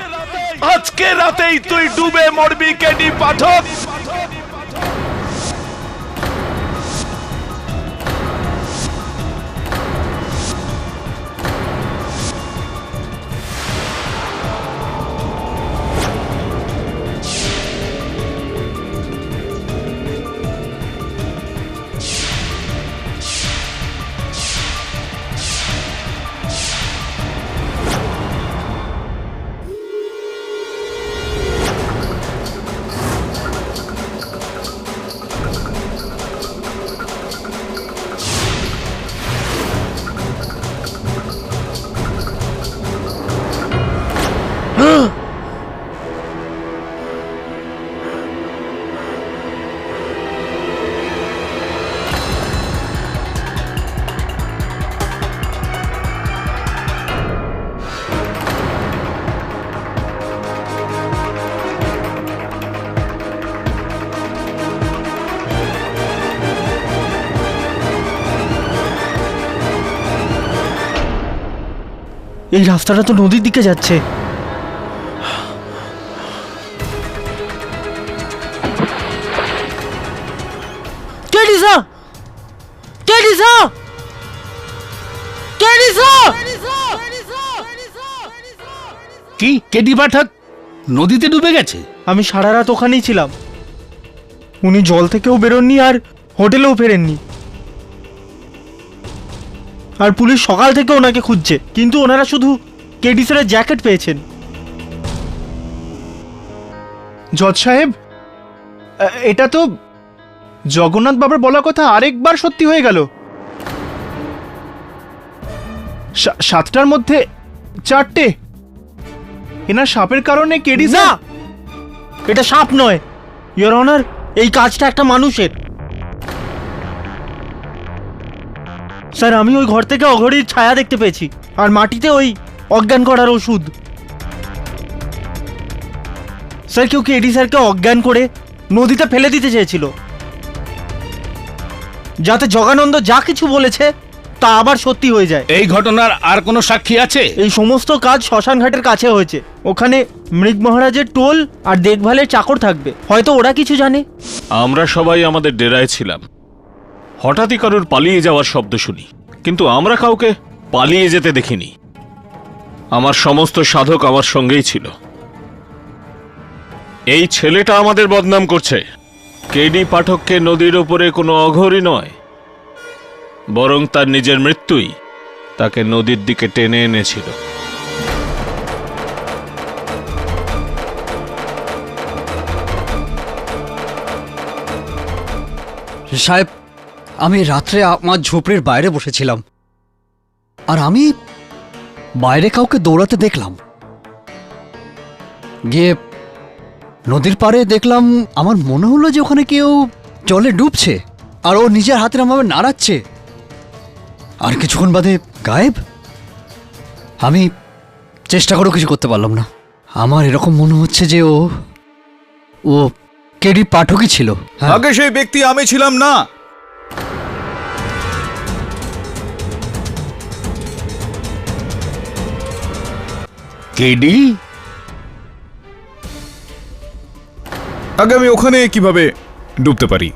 আজকে রাতেই তুই ডুবে মরবি কেডি পাঠক।
এই রাস্তাটা তো নদীর দিকে যাচ্ছে। টেরিসা! টেরিসা! টেরিসা!
কি কেডি পাঠক নদীতে ডুবে গেছে?
আমি সারা রাত ওখানেই ছিলাম। উনি জল থেকেও বেরোননি আর হোটেলেও ফেরেননি। আর পুলিশ সকাল থেকে ওনাকে খুঁজছে, কিন্তু ওনারা শুধু কেডি স্যারের জ্যাকেট পেয়েছেন।
জজ সাহেব, এটা তো জগন্নাথ বাবার বলা কথা আরেকবার সত্যি হয়ে গেল। 7টার মধ্যে 4টে। এনার সাপের কারণে কেডি
না, এটা সাপ নয় ইওর অনার, এই কাজটা একটা মানুষের। স্যার, আমি ওই ঘর থেকে অঘরীর ছায়া দেখতে পেয়েছি, আর মাটিতে ওই অজ্ঞান করার ওষুধ। স্যার, কেউ কি এডি স্যারকে অজ্ঞান করে নদীতে ফেলে দিতে চেয়েছিল, যাতে জগানন্দ যা কিছু বলেছে তা আবার সত্যি হয়ে যায়।
এই ঘটনার আর কোনো সাক্ষী আছে?
এই সমস্ত কাজ শ্মশান ঘাটের কাছে হয়েছে। ওখানে মৃগ মহারাজের টোল আর দেখভালের চাকর থাকবে, হয়তো ওরা কিছু জানে।
আমরা সবাই আমাদের ডেরায় ছিলাম। হঠাৎই কারোর পালিয়ে যাওয়ার শব্দ শুনি, কিন্তু আমরা কাউকে পালিয়ে যেতে দেখিনি। আমার সমস্ত সাধক আমার সঙ্গেই ছিল। এই ছেলেটা আমাদের বদনাম করছে। কেডি পাঠককে নদীর উপরে কোনো অঘরী নয়, বরং তার নিজের মৃত্যুই তাকে নদীর দিকে টেনে এনেছিল।
সাহেব, আমি রাত্রে আমার ঝুপড়ির বাইরে বসেছিলাম, আর আমি বাইরে কাউকে দৌড়াতে দেখলাম। গিয়ে নদীর পাড়ে দেখলাম, আমার মনে হলো যে ওখানে কেউ জলে ডুবছে, আর ও নিজের হাতের আমাকে নাড়াচ্ছে, আর কিছুক্ষণ বাদে গায়েব। আমি চেষ্টা করেও কিছু করতে পারলাম না। আমার এরকম মনে হচ্ছে যে ও কেডি পাঠকই ছিল।
আগে সেই ব্যক্তি আমি ছিলাম না।
কেডি?
আগে আমি ওখানে কিভাবে ডুবতে পারি?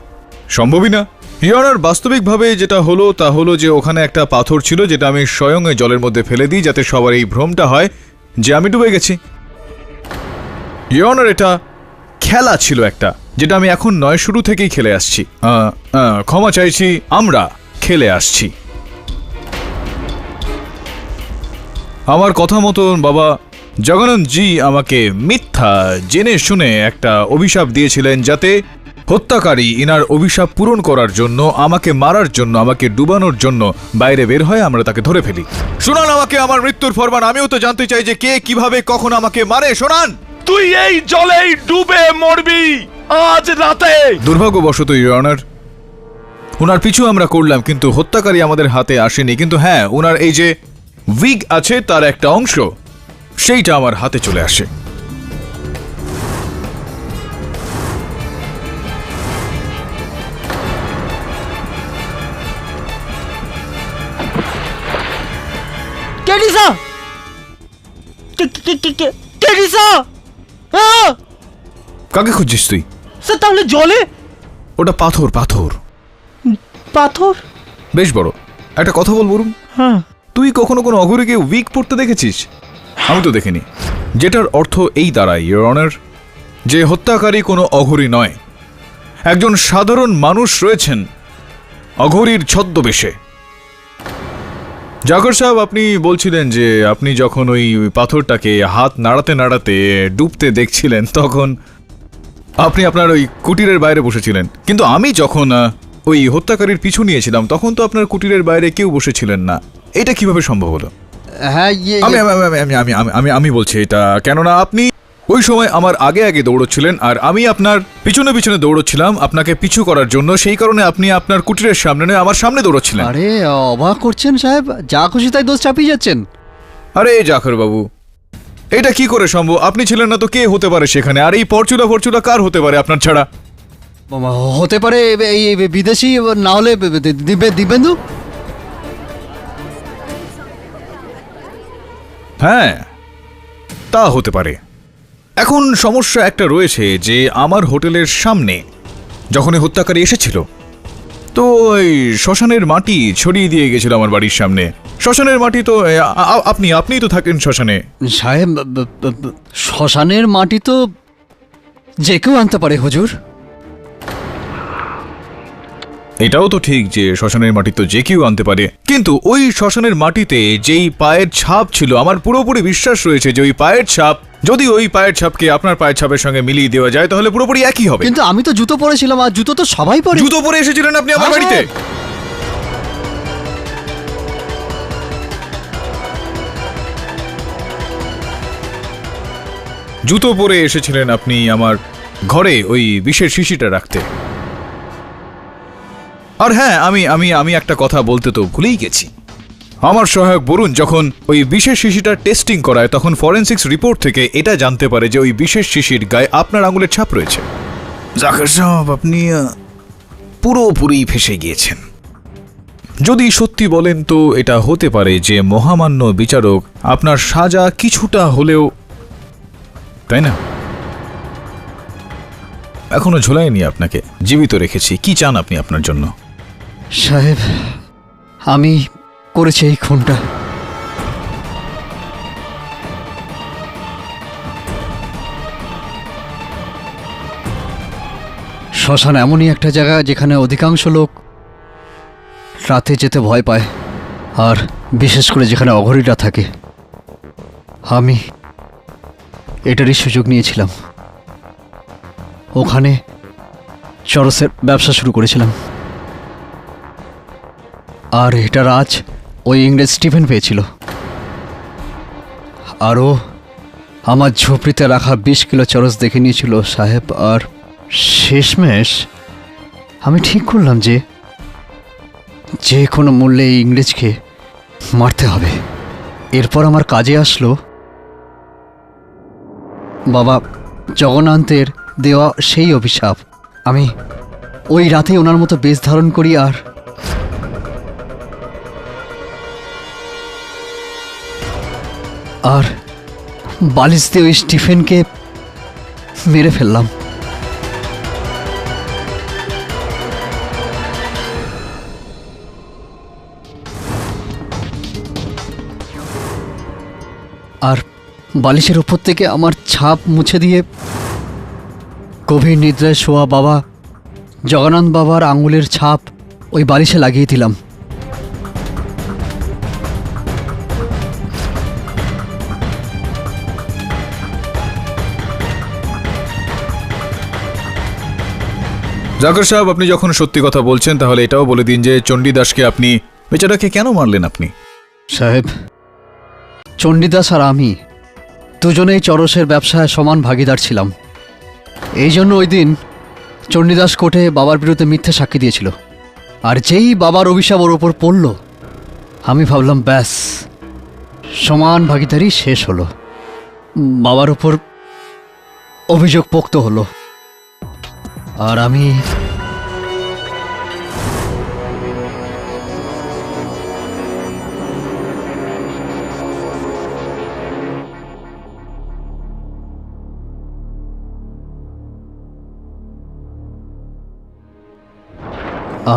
সম্ভবই না। ইয়ার বাস্তবিকভাবে যেটা হলো তা হলো যে ওখানে একটা পাথর ছিল, যেটা আমি স্বয়ং ওই জলের মধ্যে ফেলে দিই, যাতে সবার এই ভ্রমটা হয় যে আমি ডুবে গেছি। ইয়ার এটা খেলা ছিল একটা, যেটা আমি এখন নয়, শুরু থেকেই খেলে আসছি। ক্ষমা চাইছি, আমরা খেলে আসছি। আমার কথা মতন বাবা জগন্নাথ জি আমাকে মিথ্যা জেনে শুনে একটা অভিশাপ দিয়েছিলেন, যাতে হত্যাকারী ইনার অভিশাপ পূরণ করার জন্য, আমাকে মারার জন্য, আমাকে ডুবানোর জন্য বাইরে বের হয়, আমরা তাকে ধরে ফেলি। শোনান আমাকে আমার মৃত্যুর ফরমান। আমিও তো জানতে চাই যে কে কিভাবে কখন আমাকে মারে। শোনান।
তুই এই জলেই ডুবে মরবি আজ রাতে।
দুর্ভাগ্যবশত ইওর অনার, ওনার পিছু আমরা করলাম, কিন্তু হত্যাকারী আমাদের হাতে আসেনি। কিন্তু হ্যাঁ, ওনার এই যে উইগ আছে তার একটা অংশ, সেইটা আমার হাতে চলে আসে।
টেরিসা! টেরিসা!
কাকে খুঁজছিস তুই?
স্যার, তাহলে জলে?
ওটা পাথর। পাথর?
পাথর
বেশ বড়। একটা কথা বল বরুণ,
হ্যাঁ,
তুই কখনো কোনো অঘরীকে উইক পড়তে দেখেছিস? আমি তো দেখিনি। যেটার অর্থ এই দাঁড়ায় ইওর অনার, যে হত্যাকারী কোনো অঘরী নয়, একজন সাধারণ মানুষ রয়েছেন অঘরীর ছদ্মবেশে। জাগর সাহেব, আপনি বলছিলেন যে আপনি যখন ওই পাথরটাকে হাত নাড়াতে নাড়াতে ডুবতে দেখছিলেন, তখন আপনি আপনার ওই কুটিরের বাইরে বসেছিলেন। কিন্তু আমি যখন ওই হত্যাকারীর পিছু নিয়েছিলাম, তখন তো আপনার কুটিরের বাইরে কেউ বসেছিলেন না। এটা কিভাবে সম্ভব হলো?
হ্যাঁ,
আমি বলছি এটা, কেননা আপনি ওই সময় আমার আগে আগে দৌড়চ্ছিলেন, আর আমি আপনার পিছনে পিছনে দৌড়চ্ছিলাম আপনাকে পিছু করার জন্য। সেই কারণে আপনি আপনার কুটিরের সামনে নয়, আমার সামনে দৌড়চ্ছিলেন।
আরে অবাক করছেন সাহেব, যা খুশি তাই দোষ চাপিয়ে যাচ্ছেন।
আরে জাখর বাবু, এটা কি করে সম্ভব? আপনি ছিলেন না তো কে হতে পারে সেখানে? আর এই পরচুলা কার হতে পারে আপনার ছাড়া?
হতে পারে এই বিদেশি, না হলে দিব্যেন্দু।
হ্যাঁ, তা হতে পারে। এখন সমস্যা একটা রয়েছে যে আমার হোটেলের সামনে যখন এই হত্যাকারী এসেছিল, তো ওই শ্মশানের মাটি ছড়িয়ে দিয়ে গেছিল আমার বাড়ির সামনে। শ্মশানের মাটি তো আপনিই তো থাকেন শ্মশানে।
সাহেব, শ্মশানের মাটি তো যে কেউ আনতে পারে হুজুর।
এটাও তো ঠিক যে শ্মশানের মাটি তো যে কেউ আনতে পারে, কিন্তু ওই শ্মশানের মাটিতে যেই পায়ের ছাপ ছিল, আমার পুরোপুরি বিশ্বাস রয়েছে যে ওই পায়ের ছাপ, যদি ওই পায়ের ছাপকে আপনার পায়ের ছাপের সঙ্গে মিলিয়ে দেওয়া যায় তাহলে পুরোপুরি একই হবে।
কিন্তু আমি তো জুতো পরেছিলাম, আর জুতো তো সবাই পরে।
জুতো পরে এসেছিলেন আপনি আমার বাড়িতে? জুতো পরে এসেছিলেন আপনি আমার ঘরে ওই বিষের শিশিটা রাখতে। আর হ্যাঁ, আমি একটা কথা বলতে তো ভুলেই গেছি। আমার সহায়ক বরুণ যখন ওই বিশেষ শিশিটার টেস্টিং করায় তখন ফরেনসিক্স রিপোর্ট থেকে এটা জানতে পারে যে ওই বিশেষ শিশির গায়ে আপনার আঙুলের ছাপ রয়েছে। জাকির সাহেব, আপনি পুরোপুরি ফেঁসে গিয়েছেন। যদি সত্যি বলেন তো এটা হতে পারে যে মহামান্য বিচারক আপনার সাজা কিছুটা হলেও, তাই না? এখনো ঝোলায়নি আপনাকে, জীবিত রেখেছি। কি চান আপনি আপনার জন্য?
সাহেব, আমি করেছি এই খুনটা। শ্মশান এমনই একটা জায়গা যেখানে অধিকাংশ লোক রাতে যেতে ভয় পায়, আর বিশেষ করে যেখানে অঘরীরা থাকে। আমি এটারই সুযোগ নিয়েছিলাম, ওখানে চরসের ব্যবসা শুরু করেছিলাম। আর এটার আজ ওই ইংরেজ স্টিফেন পেয়েছিল, আরও আমার ঝুপড়িতে রাখা 20 কিলো চরস দেখে নিয়েছিল সাহেব। আর শেষমেশ আমি ঠিক করলাম যে যে কোনো মূল্যে এই ইংরেজকে মারতে হবে। এরপর আমার কাজে আসলো বাবা জগন্নাথের দেওয়া সেই অভিশাপ। আমি ওই রাতে ওনার মতো বেশ ধারণ করি আর বালিশ দিয়ে ওই স্টিফেনকে মেরে ফেললাম। আর বালিশের উপর থেকে আমার ছাপ মুছে দিয়ে গভীর নিদ্রায় শোয়া বাবা জগন্নাথ বাবার আঙুলের ছাপ ওই বালিশে লাগিয়ে দিলাম।
জাকির সাহেব, আপনি যখন সত্যি কথা বলছেন তাহলে এটাও বলে দিন যে চণ্ডীদাসকে আপনি, বেচারাকে কেন মারলেন আপনি?
সাহেব, চণ্ডীদাস আর আমি দুজনেই চরসের ব্যবসায় সমান ভাগিদার ছিলাম। এই জন্য ওই দিন চণ্ডীদাস কোর্টে বাবার বিরুদ্ধে মিথ্যে সাক্ষী দিয়েছিল। আর যেই বাবার অভিশাপ ওর ওপর পড়ল, আমি ভাবলাম ব্যাস, সমান ভাগিদারি শেষ হলো, বাবার ওপর অভিযোগ পোক্ত হলো। আর আমি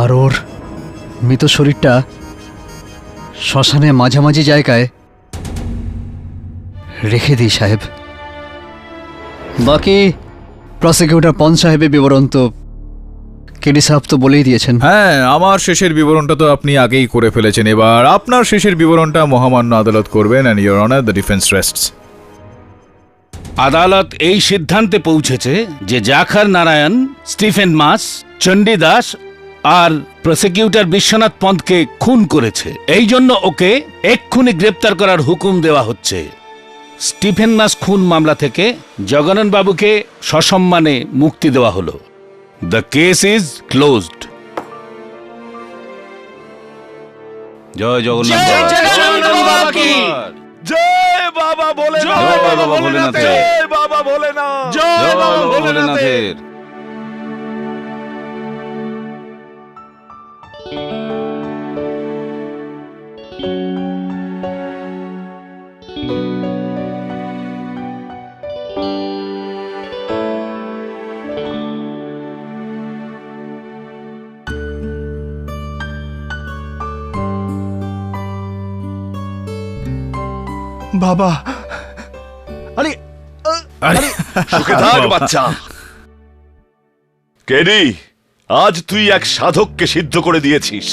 আর ওর মৃত শরীরটা শ্মশানে মাঝামাঝি জায়গায় রেখে দিই সাহেব। বাকি প্রসিকিউটর পন সাহেবের বিবরণ তো কেডি সাহেব তো বলেই দিয়েছেন।
হ্যাঁ, আমার শেষের বিবরণটা তো আপনি আগেই করে ফেলেছেন। এবার আপনার শেষের বিবরণটা মহামান্য আদালত করবেন। And your honour, the defence রেস্টস।
আদালত এই সিদ্ধান্তে পৌঁছেছে যে জাখার নারায়ণ, স্টিফেন মাস, চণ্ডীদাস আর প্রসিকিউটর বিশ্বনাথ পন্তকে খুন করেছে। এই জন্য ওকে এক্ষুনি গ্রেপ্তার করার হুকুম দেওয়া হচ্ছে। স্টিফেন মাস খুন মামলা থেকে জগন্নাথ বাবুকে সসম্মানে মুক্তি দেওয়া হলো। The case is closed.
জয় জগন্নাথ।
জয় বাবা ভোলেনাথ।
জয় বাবা ভোলেনাথের।
জয় বাবা ভোলেনাথ।
জয় বাবা ভোলেনাথের।
জয়
বাবা, আরে
সুখে থাক বাচ্চা। কেডি, আজ তুই এক সাধককে সিদ্ধ করে দিয়েছিস।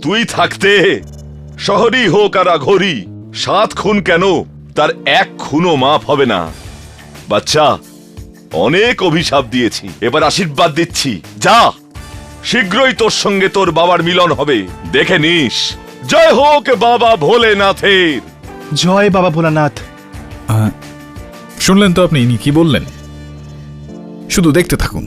তুই থাকতে শহরই হোক আর আঘরি, 7 খুন কেন, তার 1 খুনও মাফ হবে না। বাচ্চা, অনেক অভিশাপ দিয়েছি, এবার আশীর্বাদ দিচ্ছি। যা, শীঘ্রই তোর সঙ্গে তোর বাবার মিলন হবে, দেখে নিস। জয় হোক বাবা ভোলেনাথের।
জয় বাবা ভোলানাথ।
শুনলেন তো আপনি ইনি কি বললেন? শুধু দেখতে থাকুন।